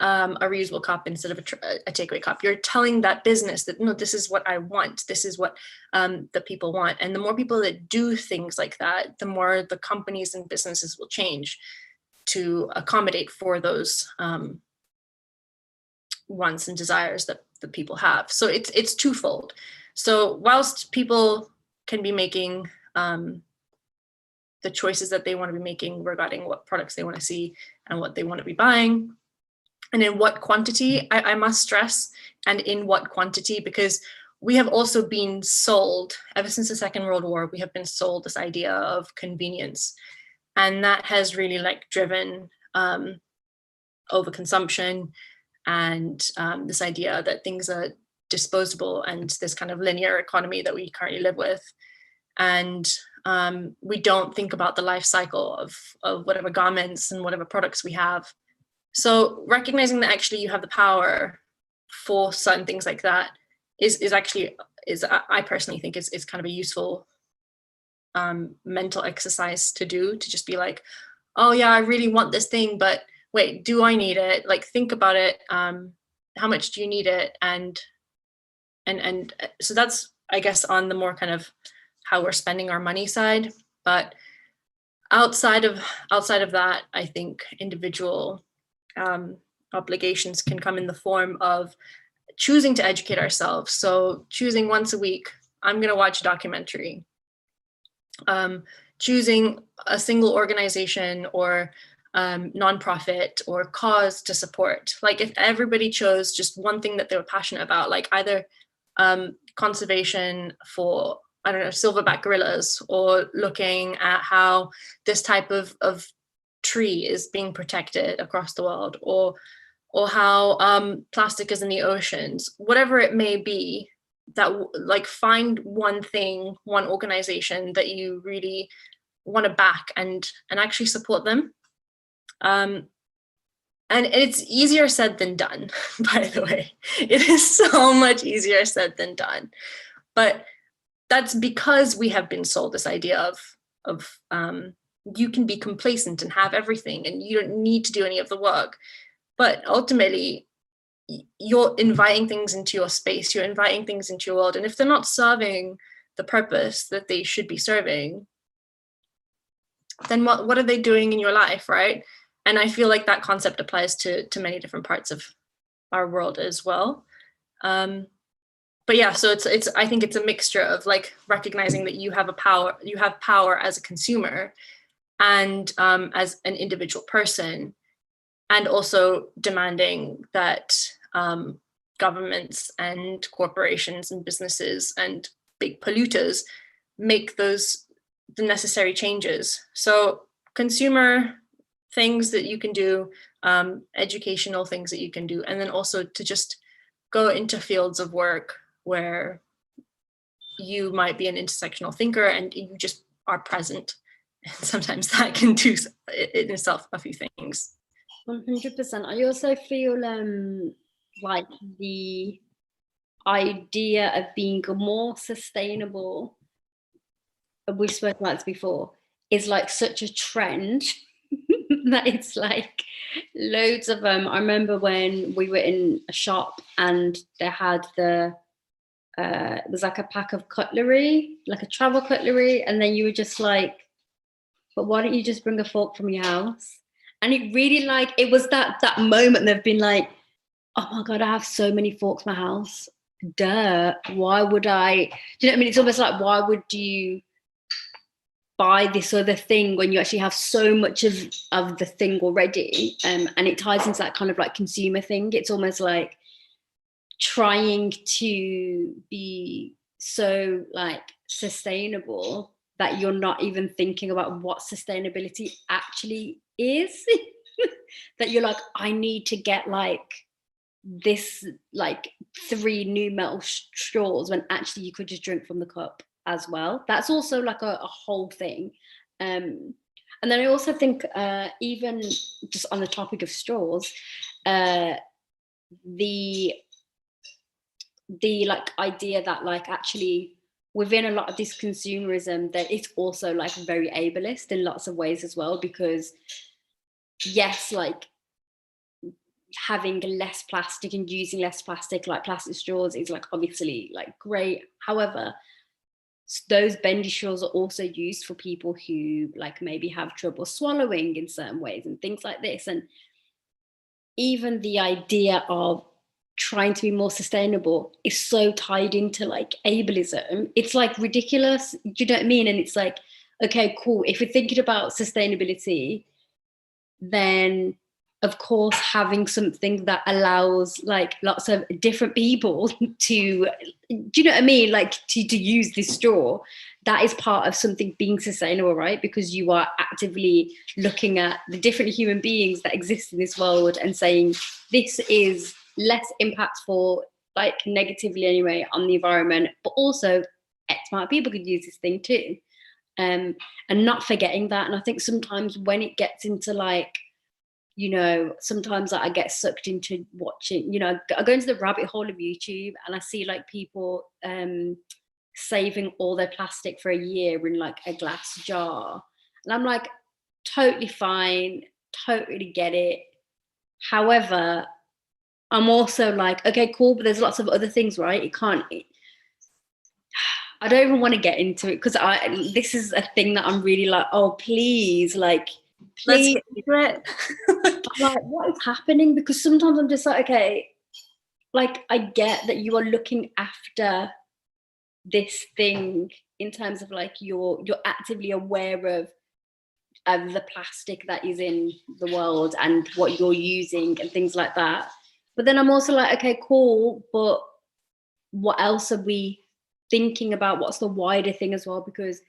a reusable cup instead of a takeaway cup. You're telling that business that, no, this is what I want. This is what the people want. And the more people that do things like that, the more the companies and businesses will change to accommodate for those wants and desires that the people have. So it's twofold. So whilst people can be making the choices that they want to be making regarding what products they want to see and what they want to be buying, and in what quantity, I must stress, and in what quantity, because we have also been sold, ever since the Second World War, we have been sold this idea of convenience. And that has really like driven overconsumption and this idea that things are disposable, and this kind of linear economy that we currently live with. And we don't think about the life cycle of whatever garments and whatever products we have. So recognizing that actually you have the power for certain things like that is I personally think is kind of a useful mental exercise to do, to just be like, oh yeah, I really want this thing, but wait, do I need it? Like, think about it. How much do you need it? And so that's, I guess, on the more kind of how we're spending our money side. But outside of that, I think individual obligations can come in the form of choosing to educate ourselves. So choosing once a week, I'm going to watch a documentary. Choosing a single organization or nonprofit or cause to support. Like, if everybody chose just one thing that they were passionate about, like either conservation for, I don't know, silverback gorillas, or looking at how this type of tree is being protected across the world, or how plastic is in the oceans, whatever it may be, that like find one thing, one organization that you really want to back and actually support them. And it's easier said than done, by the way. It is so much easier said than done. But that's because we have been sold this idea of you can be complacent and have everything and you don't need to do any of the work. But ultimately, you're inviting things into your space, you're inviting things into your world. And if they're not serving the purpose that they should be serving, then what are they doing in your life, right? And I feel like that concept applies to many different parts of our world as well. But yeah, so it's I think it's a mixture of like recognizing that you have power as a consumer and as an individual person, and also demanding that governments and corporations and businesses and big polluters make the necessary changes. So consumer things that you can do, educational things that you can do, and then also to just go into fields of work where you might be an intersectional thinker and you just are present And sometimes that can do in itself a few things. 100%. I also feel like the idea of being more sustainable, we've spoken about this before, is like such a trend that it's like loads of I remember when we were in a shop and they had it was like a pack of cutlery, like a travel cutlery, and then you were just like, but why don't you just bring a fork from your house? And it really, like, it was that moment they've been like, oh my God, I have so many forks in my house. Duh. Why would I? Do you know what I mean? It's almost like, why would you buy this other thing when you actually have so much of the thing already? And it ties into that kind of like consumer thing. It's almost like trying to be so like sustainable that you're not even thinking about what sustainability actually is. That you're like, I need to get like this, like 3 new metal straws, when actually you could just drink from the cup as well. That's also like a whole thing. And then I also think even just on the topic of straws, the like idea that like actually within a lot of this consumerism that it's also like very ableist in lots of ways as well, because yes, like having less plastic and using less plastic, like plastic straws, is like obviously like great. However, those bendy straws are also used for people who like maybe have trouble swallowing in certain ways and things like this. And even the idea of trying to be more sustainable is so tied into like ableism. It's like ridiculous. Do you know what I mean? And it's like, okay, cool. If we're thinking about sustainability, then of course having something that allows like lots of different people to, do you know what I mean, like to use this straw, that is part of something being sustainable, right? Because you are actively looking at the different human beings that exist in this world and saying this is less impactful, like negatively anyway, on the environment, but also X amount of people could use this thing too. And not forgetting that. And I think sometimes when it gets into like, you know, sometimes like, I get sucked into watching, you know, I go into the rabbit hole of YouTube and I see like people saving all their plastic for a year in like a glass jar. And I'm like, totally fine, totally get it. However, I'm also like, okay, cool, but there's lots of other things, right? I don't even want to get into it because this is a thing that I'm really like, oh, please, like, please. Let's get into it. I'm like, what is happening? Because sometimes I'm just like, okay, like I get that you are looking after this thing in terms of like you're actively aware of the plastic that is in the world and what you're using and things like that. But then I'm also like, okay, cool, but what else are we thinking about? What's the wider thing as well? Because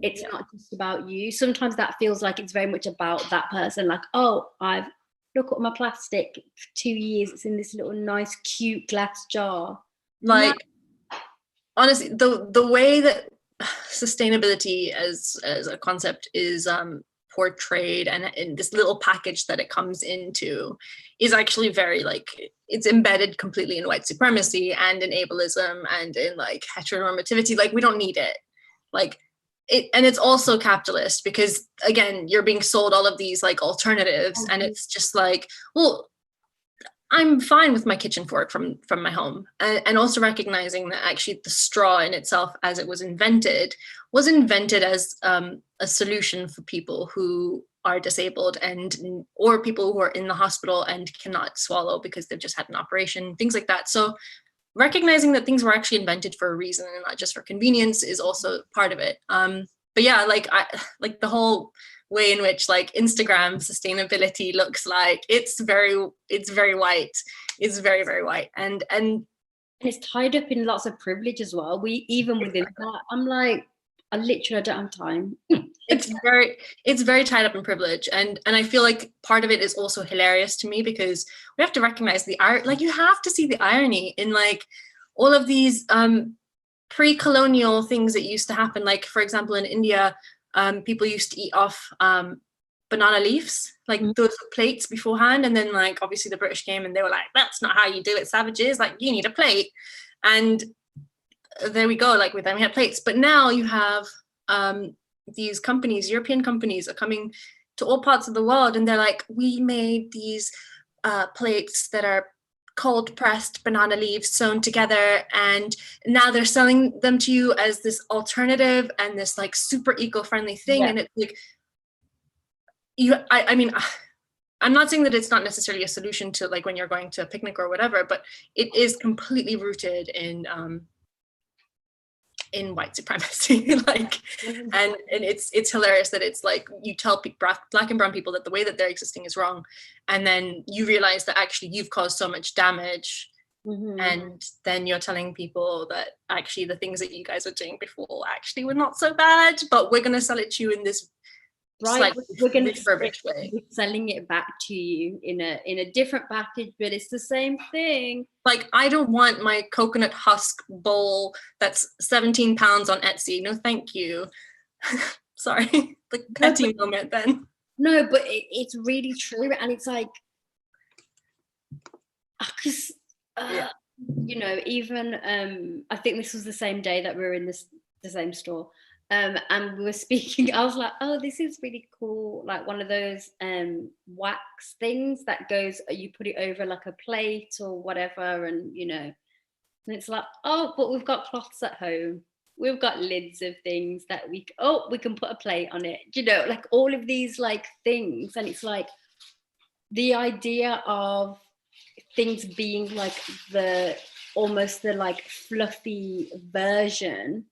it's not just about you. Sometimes that feels like it's very much about that person. Like, oh, I've look at my plastic for 2 years. It's in this little nice, cute glass jar. Like, honestly, the way that sustainability as a concept is portrayed and in this little package that it comes into is actually very like, it's embedded completely in white supremacy and in ableism and in like heteronormativity. Like, we don't need it. Like, and it's also capitalist because again, you're being sold all of these like alternatives, and it's just like, well, I'm fine with my kitchen fork from my home, and also recognizing that actually the straw in itself, as it was invented as a solution for people who are disabled or people who are in the hospital and cannot swallow because they've just had an operation, things like that. So recognizing that things were actually invented for a reason and not just for convenience is also part of it. But yeah, like the whole way in which like Instagram sustainability looks like, it's very white. It's very, very white. And it's tied up in lots of privilege as well. We even within that, I'm like, I don't have time. it's very tied up in privilege, and I feel like part of it is also hilarious to me because we have to recognize like you have to see the irony in like all of these pre-colonial things that used to happen. Like, for example, in India, people used to eat off banana leaves, like those plates beforehand. And then like, obviously the British came and they were like, that's not how you do it, savages, like you need a plate. And there we go, like with them we had plates. But now you have these companies, European companies are coming to all parts of the world, and they're like, we made these plates that are cold pressed banana leaves sewn together, and now they're selling them to you as this alternative and this like super eco-friendly thing. And it's like, I mean, I'm not saying that it's not necessarily a solution to like when you're going to a picnic or whatever, but it is completely rooted in white supremacy. Like, and it's hilarious that it's like you tell black and brown people that the way that they're existing is wrong, and then you realize that actually you've caused so much damage, and then you're telling people that actually the things that you guys were doing before actually were not so bad, but we're going to sell it to you in this we're going to refurbished way, selling it back to you in a different package, but it's the same thing. Like, I don't want my coconut husk bowl that's 17 pounds on Etsy. No, thank you. Sorry, the petty moment then. No, but it's really true. And it's like, because, you know, even, I think this was the same day that we were in the same store. And we were speaking, I was like, oh, this is really cool. Like one of those wax things that goes, you put it over like a plate or whatever. And, you know, and it's like, oh, but we've got cloths at home. We've got lids of things that we can put a plate on it. You know, like all of these like things. And it's like the idea of things being like almost the like fluffy version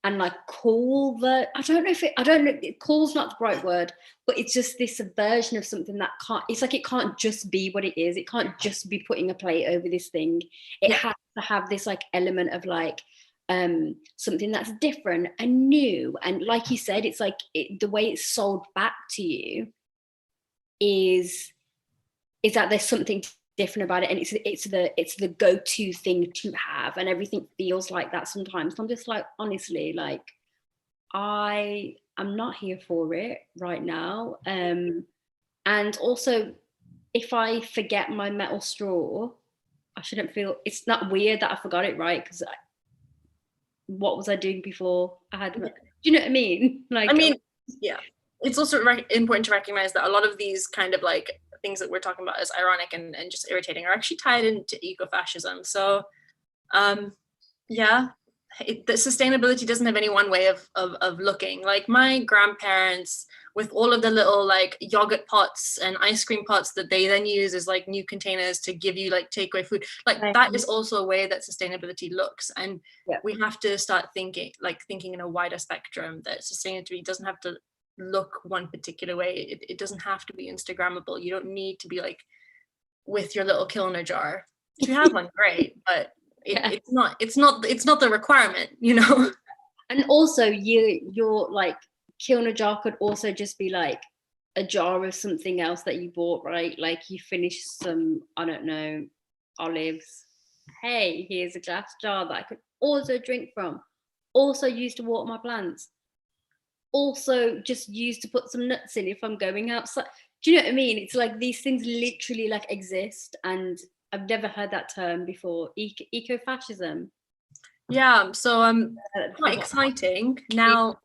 and like cool, I don't know, cool's not the right word, but it's just this version of something that it's like it can't just be what it is. It can't just be putting a plate over this thing. It has to have this like element of like something that's different and new. And like you said, it's like the way it's sold back to you is that there's something different about it, and it's the go-to thing to have, and everything feels like that sometimes. I'm just like, honestly, like I'm not here for it right now. And also, if I forget my metal straw, I shouldn't feel, it's not weird that I forgot it, right? Because what was I doing before I had, do you know what I mean? Like, I mean, yeah, it's also important to recognize that a lot of these kind of like things that we're talking about as ironic and just irritating are actually tied into ecofascism. So the sustainability doesn't have any one way of looking. Like my grandparents, with all of the little like yogurt pots and ice cream pots that they then use as like new containers to give you like takeaway food, like that is also a way that sustainability looks. And we have to start thinking in a wider spectrum, that sustainability doesn't have to look one particular way. It doesn't have to be Instagrammable. You don't need to be like with your little kilner jar. If you have one, great, but it's not the requirement, you know. And also your like kilner jar could also just be like a jar of something else that you bought, right? Like you finished some, I don't know, olives. Hey, here's a glass jar that I could also drink from, also use to water my plants, also just use to put some nuts in if I'm going outside. Do you know what I mean? It's like these things literally like exist, and I've never heard that term before. Ecofascism. Yeah, so quite exciting. Now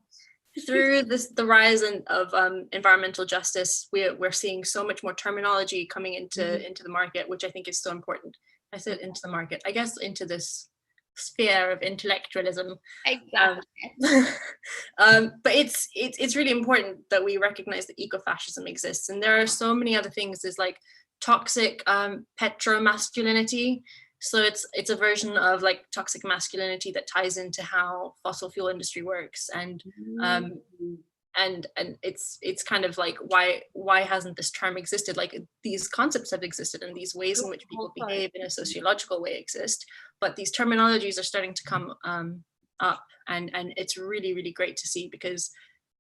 through the rise of environmental justice, we're seeing so much more terminology coming into the market, which I think is so important. I said into the market, I guess into this sphere of intellectualism. Exactly. But it's really important that we recognize that ecofascism exists, and there are so many other things. There's like toxic petromasculinity. So it's a version of like toxic masculinity that ties into how fossil fuel industry works, and it's kind of like, why hasn't this term existed? Like these concepts have existed, and these ways in which people behave in a sociological way exist, but these terminologies are starting to come up, and it's really, really great to see, because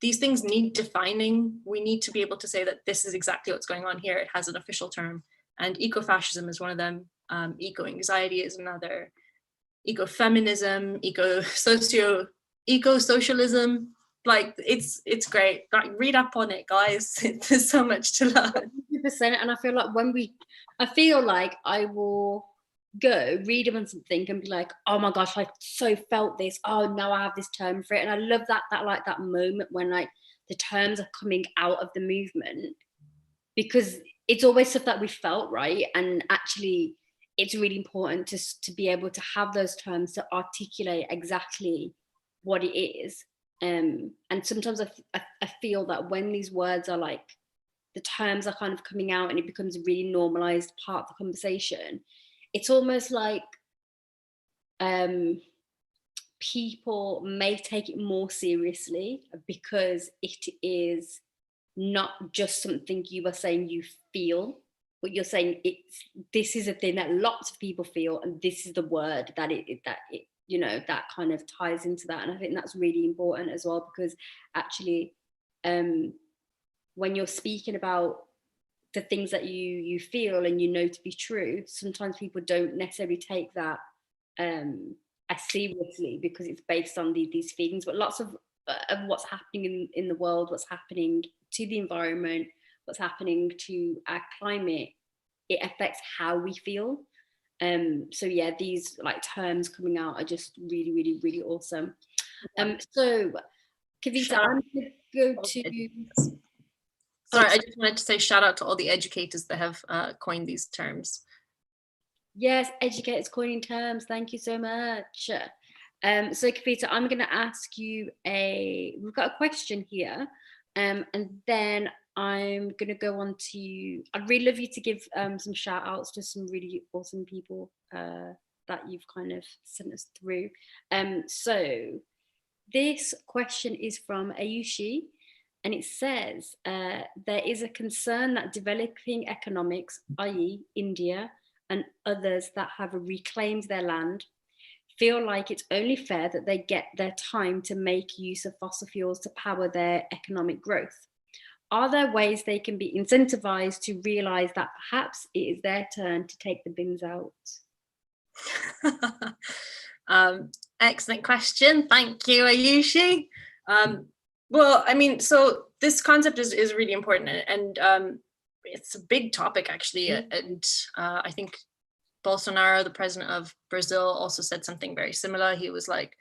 these things need defining. We need to be able to say that this is exactly what's going on here. It has an official term, and ecofascism is one of them. Eco-anxiety is another. Ecofeminism, eco-socialism, like it's great. Like, read up on it, guys. There's so much to learn. 100%. And I feel like I will go read them on something and be like, oh my gosh, I so felt this. Oh, now I have this term for it. And I love that moment when like the terms are coming out of the movement, because it's always stuff that we felt, right? And actually it's really important to be able to have those terms to articulate exactly what it is. And sometimes I feel that when these words are like, the terms are kind of coming out and it becomes a really normalized part of the conversation, it's almost like people may take it more seriously because it is not just something you are saying you feel, but you're saying this is a thing that lots of people feel, and this is the word that it that kind of ties into that. And I think that's really important as well, because actually when you're speaking about the things that you feel and you know to be true, sometimes people don't necessarily take that as seriously because it's based on these feelings. But lots of what's happening in the world, what's happening to the environment, what's happening to our climate, it affects how we feel. So yeah, these like terms coming out are just really, really, really awesome. So Kavita, I'm going to go to... Sorry, I just wanted to say shout out to all the educators that have coined these terms. Yes, educators coining terms. Thank you so much. So Kavita, I'm going to ask you we've got a question here, and then I'm going to go on to... I'd really love you to give some shout outs to some really awesome people that you've kind of sent us through. So this question is from Ayushi. And it says, there is a concern that developing economics, i.e. India and others that have reclaimed their land, feel like it's only fair that they get their time to make use of fossil fuels to power their economic growth. Are there ways they can be incentivized to realize that perhaps it is their turn to take the bins out? Excellent question. Thank you, Ayushi. Well, I mean, so this concept is really important, and it's a big topic, actually. And I think Bolsonaro, the president of Brazil, also said something very similar. He was like,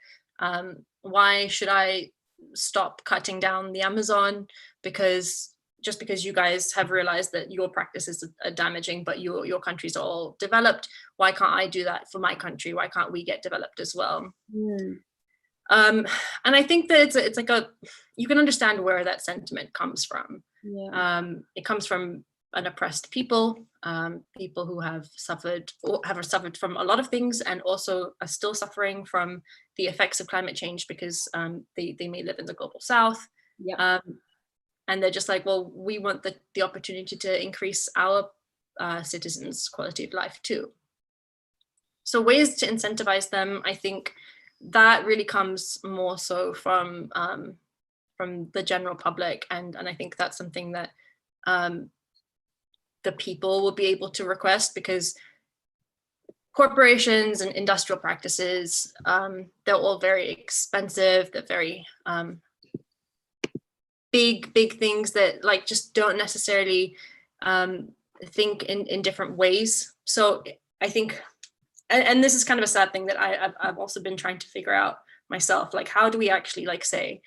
why should I stop cutting down the Amazon? Because just because you guys have realized that your practices are damaging, but your country's all developed, why can't I do that for my country? Why can't we get developed as well? And I think that it's like you can understand where that sentiment comes from. Yeah. It comes from an oppressed people, people who have suffered from a lot of things, and also are still suffering from the effects of climate change because they may live in the global south. Yeah. And they're just like, well, we want the opportunity to increase our citizens' quality of life too. So ways to incentivize them, I think that really comes more so from the general public, and I think that's something that the people will be able to request, because corporations and industrial practices, they're all very expensive. They're very big things that like just don't necessarily think in different ways. So I think, and this is kind of a sad thing that I've also been trying to figure out myself, like how do we actually like say,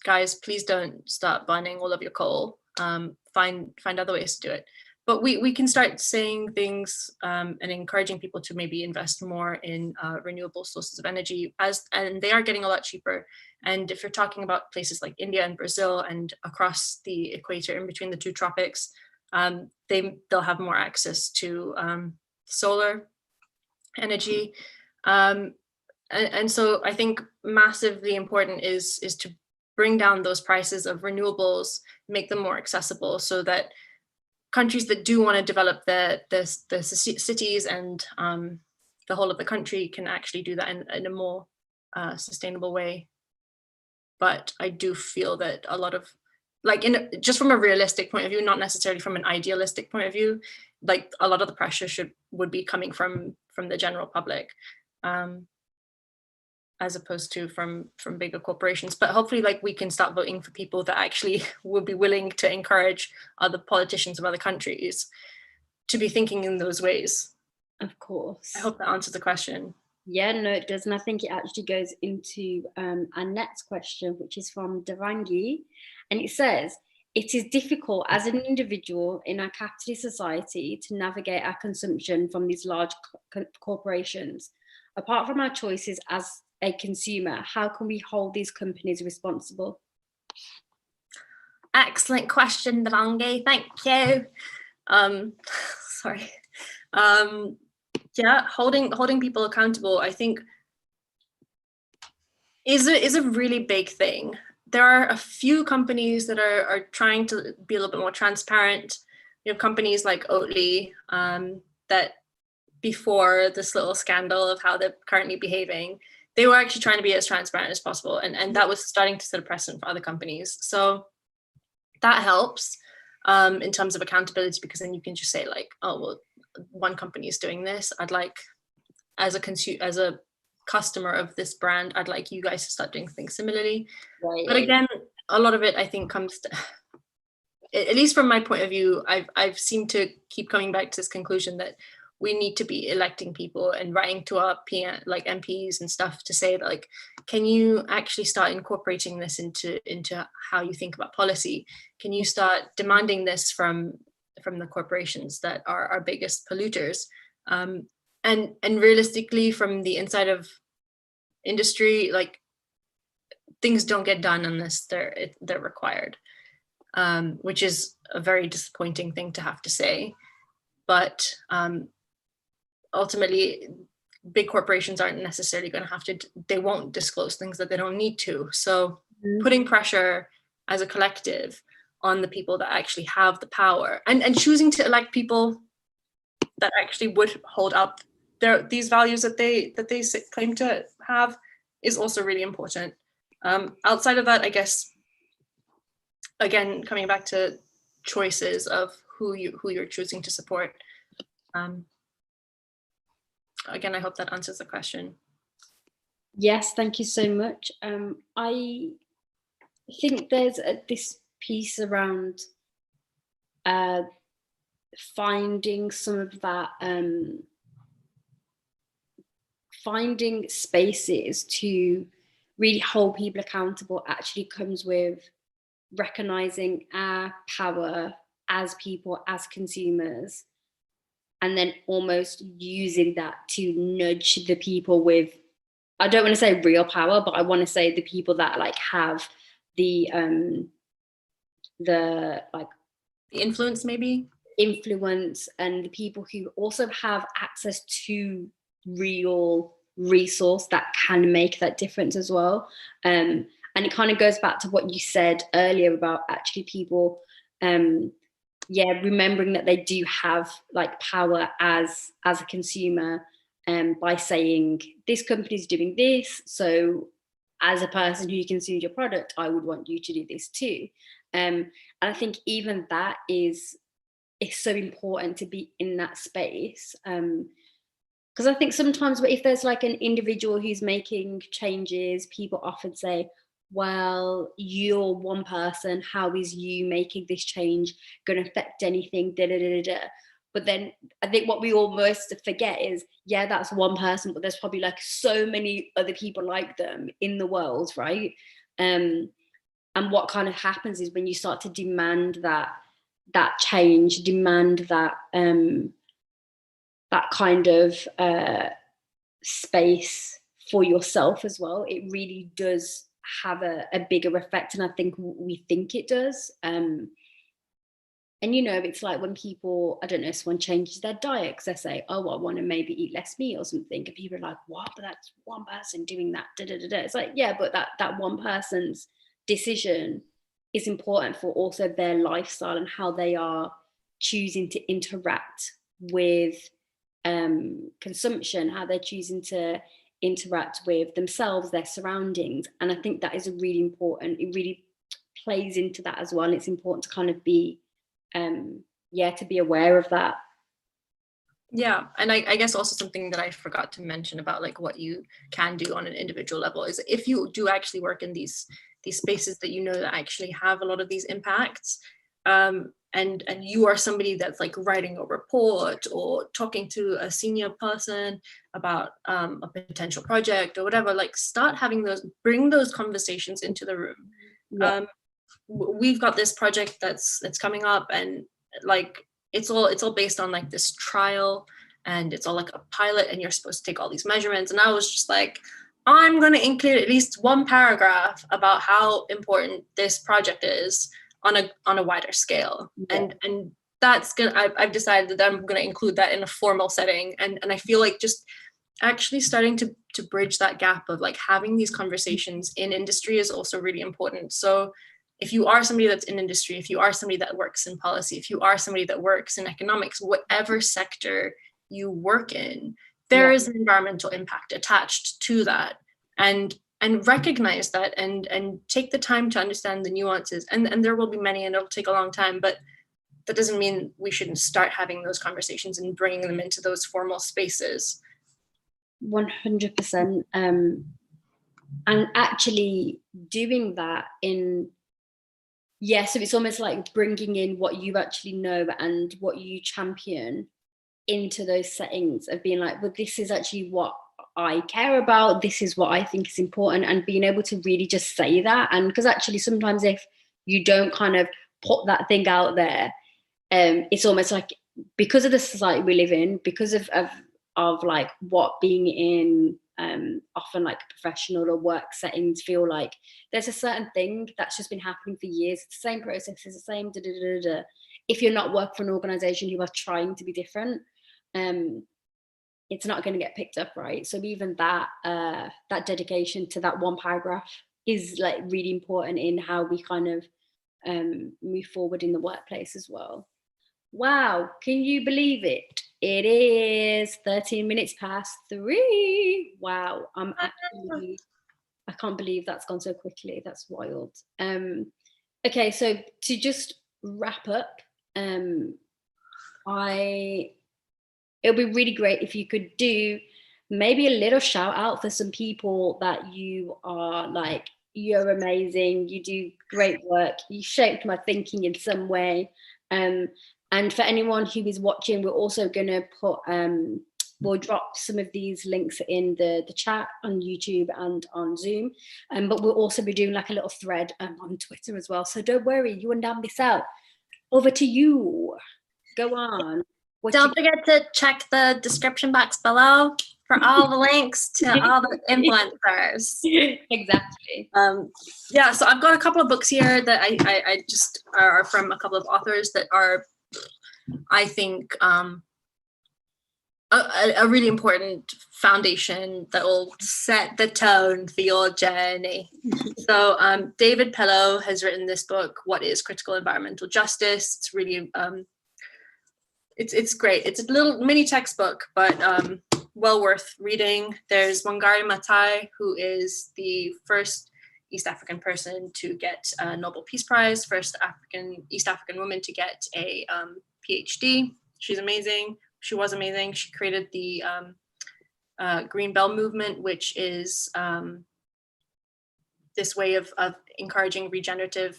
guys, please don't start burning all of your coal, find other ways to do it. But we can start saying things and encouraging people to maybe invest more in renewable sources of energy, and they are getting a lot cheaper. And if you're talking about places like India and Brazil and across the equator in between the two tropics, they'll have more access to solar energy. And so I think massively important is to bring down those prices of renewables, make them more accessible, so that countries that do want to develop the cities and the whole of the country can actually do that in a more sustainable way. But I do feel that a lot of, like, just from a realistic point of view, not necessarily from an idealistic point of view, like a lot of the pressure would be coming from the general public. And as opposed to from bigger corporations. But hopefully, like, we can start voting for people that actually will be willing to encourage other politicians of other countries to be thinking in those ways. Of course. I hope that answers the question. Yeah, no, it does. And I think it actually goes into our next question, which is from Devangi. And it says, it is difficult as an individual in our capitalist society to navigate our consumption from these large corporations. Apart from our choices as a consumer, how can we hold these companies responsible? Excellent question, Danni. Thank you. Sorry. Yeah, holding people accountable, I think, is a really big thing. There are a few companies that are trying to be a little bit more transparent. You have companies like Oatly that, before this little scandal of how they're currently behaving, they were actually trying to be as transparent as possible, and that was starting to set a precedent for other companies. So that helps in terms of accountability, because then you can just say, like, oh, well, one company is doing this. I'd like, as a customer of this brand, I'd like you guys to start doing things similarly. Right. But again, a lot of it, I think, comes to, at least from my point of view, I've seemed to keep coming back to this conclusion that we need to be electing people and writing to our like MPs and stuff to say, like, can you actually start incorporating this into how you think about policy? Can you start demanding this from the corporations that are our biggest polluters? And realistically, from the inside of industry, like, things don't get done unless they're required, which is a very disappointing thing to have to say. But ultimately, big corporations aren't necessarily going to have to, they won't disclose things that they don't need to. So putting pressure as a collective on the people that actually have the power, and choosing to elect people that actually would hold up these values that they claim to have, is also really important. Outside of that, I guess, again, coming back to choices of who you're choosing to support. Again, I hope that answers the question. Yes, thank you so much. I think there's this piece around finding some of that, finding spaces to really hold people accountable actually comes with recognizing our power as people, as consumers, and then almost using that to nudge the people with, I don't want to say real power, but I want to say the people that like have the like influence, maybe influence, and the people who also have access to real resource that can make that difference as well. And it kind of goes back to what you said earlier about actually people remembering that they do have like power as a consumer, by saying this company is doing this, so as a person who consumes your product, I would want you to do this too. And I think even that is so important to be in that space, because I think sometimes if there's like an individual who's making changes, people often say, well, you're one person, how is you making this change going to affect anything, da, da, da, da. But then I think what we almost forget is, yeah, that's one person, but there's probably like so many other people like them in the world, right? And what kind of happens is when you start to demand that change, demand that that kind of space for yourself as well, it really does have a bigger effect, and I think we think it does. And it's like when people, I don't know, someone changes their diet because they say, oh, I want to maybe eat less meat or something, and people are like, what? But that's one person doing that. Da, da, da, da. It's like, yeah, but that one person's decision is important for also their lifestyle and how they are choosing to interact with consumption, how they're choosing to interact with themselves, their surroundings. And I think that is a really important, it really plays into that as well. It's important to kind of be to be aware of that. Yeah, and I guess also something that I forgot to mention about like what you can do on an individual level is if you do actually work in these spaces that you know that actually have a lot of these impacts, and you are somebody that's like writing a report or talking to a senior person about a potential project or whatever, like start having bring those conversations into the room. Yeah. We've got this project that's coming up, and like it's all based on like this trial, and it's all like a pilot, and you're supposed to take all these measurements. And I was just like, I'm going to include at least one paragraph about how important this project is on a wider scale. Yeah. And that's I've decided that I'm going to include that in a formal setting. And I feel like just actually starting to bridge that gap of like having these conversations in industry is also really important. So if you are somebody that's in industry, if you are somebody that works in policy, if you are somebody that works in economics, whatever sector you work in, there is an environmental impact attached to that. And recognize that and take the time to understand the nuances. And there will be many, and it'll take a long time, but that doesn't mean we shouldn't start having those conversations and bringing them into those formal spaces. 100%. And actually doing that so it's almost like bringing in what you actually know and what you champion into those settings of being like, well, this is actually what I care about, this is what I think is important, and being able to really just say that. And because actually sometimes if you don't kind of put that thing out there, it's almost like, because of the society we live in, because of like what being in often like professional or work settings feel like, there's a certain thing that's just been happening for years. It's the same process, it's the same if you're not working for an organization who are trying to be different, it's not going to get picked up, right? So even that that dedication to that one paragraph is like really important in how we kind of move forward in the workplace as well. Wow, can you believe it? It is 13 minutes past 3. Wow, I can't believe that's gone so quickly. That's wild. Okay, so to just wrap up, it'll be really great if you could do maybe a little shout out for some people that you are like, you're amazing, you do great work, you shaped my thinking in some way. And for anyone who is watching, we're also going to put, we'll drop some of these links in the chat on YouTube and on Zoom. But we'll also be doing like a little thread on Twitter as well. So don't worry, you will not miss out. Over to you. Go on. Don't forget to check the description box below for all the links to all the influencers. Exactly. Yeah, so I've got a couple of books here that I just are from a couple of authors that are, I think, a really important foundation that will set the tone for your journey. So David Pellow has written this book, What is Critical Environmental Justice? It's really, it's great. It's a little mini textbook, but well worth reading. There's Wangari Maathai, who is the first East African person to get a Nobel Peace Prize, first East African woman to get a PhD. She's amazing. She was amazing. She created the Green Belt movement, which is this way of encouraging regenerative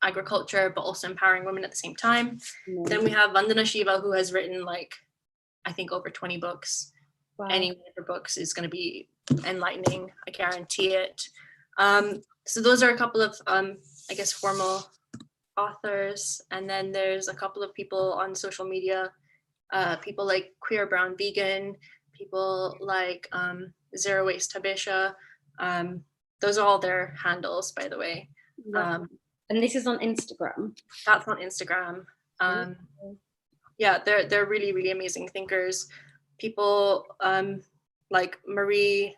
agriculture, but also empowering women at the same time. Then we have Vandana Shiva, who has written like, I think over 20 books. Wow. Any one of her books is going to be enlightening. I guarantee it. So those are a couple of, I guess, formal authors. And then there's a couple of people on social media, people like Queer Brown Vegan, people like Zero Waste Habesha. Those are all their handles, by the way. And this is on Instagram? That's on Instagram. Yeah, they're really, really amazing thinkers. People like Marie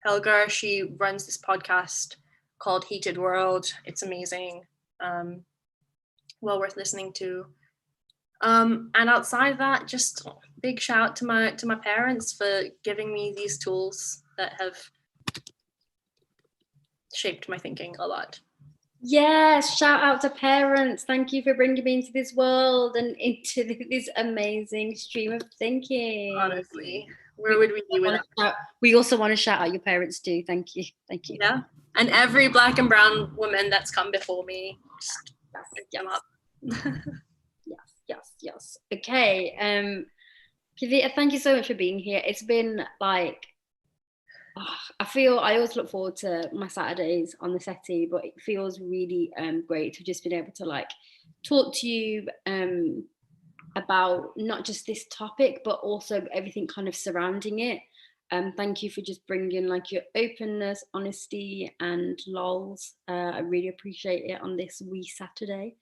Helger, she runs this podcast called Heated World. It's amazing. Well worth listening to. And outside of that, just big shout to my parents for giving me these tools that have shaped my thinking a lot. Yes, shout out to parents. Thank you for bringing me into this world and into this amazing stream of thinking. Honestly, where would we be without? We also want to shout out your parents too. Thank you. Thank you. Yeah, and every Black and brown woman that's come before me, just pick them up. Yes. Okay. Kavita, thank you so much for being here. It's been like, I always look forward to my Saturdays on the settee, but it feels really great to just been able to like talk to you about not just this topic, but also everything kind of surrounding it. Thank you for just bringing like your openness, honesty, and lols. I really appreciate it on this wee Saturday.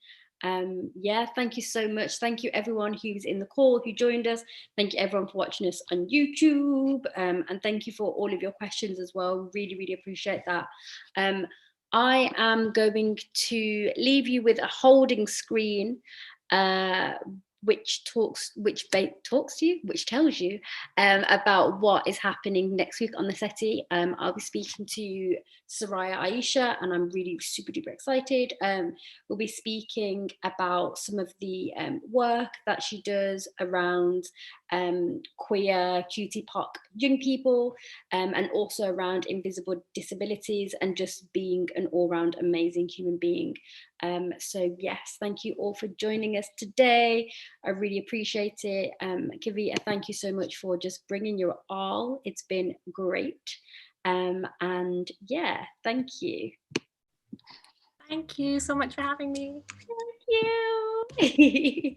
Yeah, thank you so much. Thank you everyone who's in the call, who joined us. Thank you everyone for watching us on YouTube, and thank you for all of your questions as well. Really appreciate that. I am going to leave you with a holding screen, which tells you about what is happening next week on the settee. I'll be speaking to Soraya Aisha, and I'm really super duper excited. We'll be speaking about some of the work that she does around queer, cutie POC young people, and also around invisible disabilities and just being an all-round amazing human being. So yes, thank you all for joining us today. I really appreciate it. Kavita, thank you so much for just bringing your all. It's been great. And yeah, thank you. Thank you so much for having me. Thank you.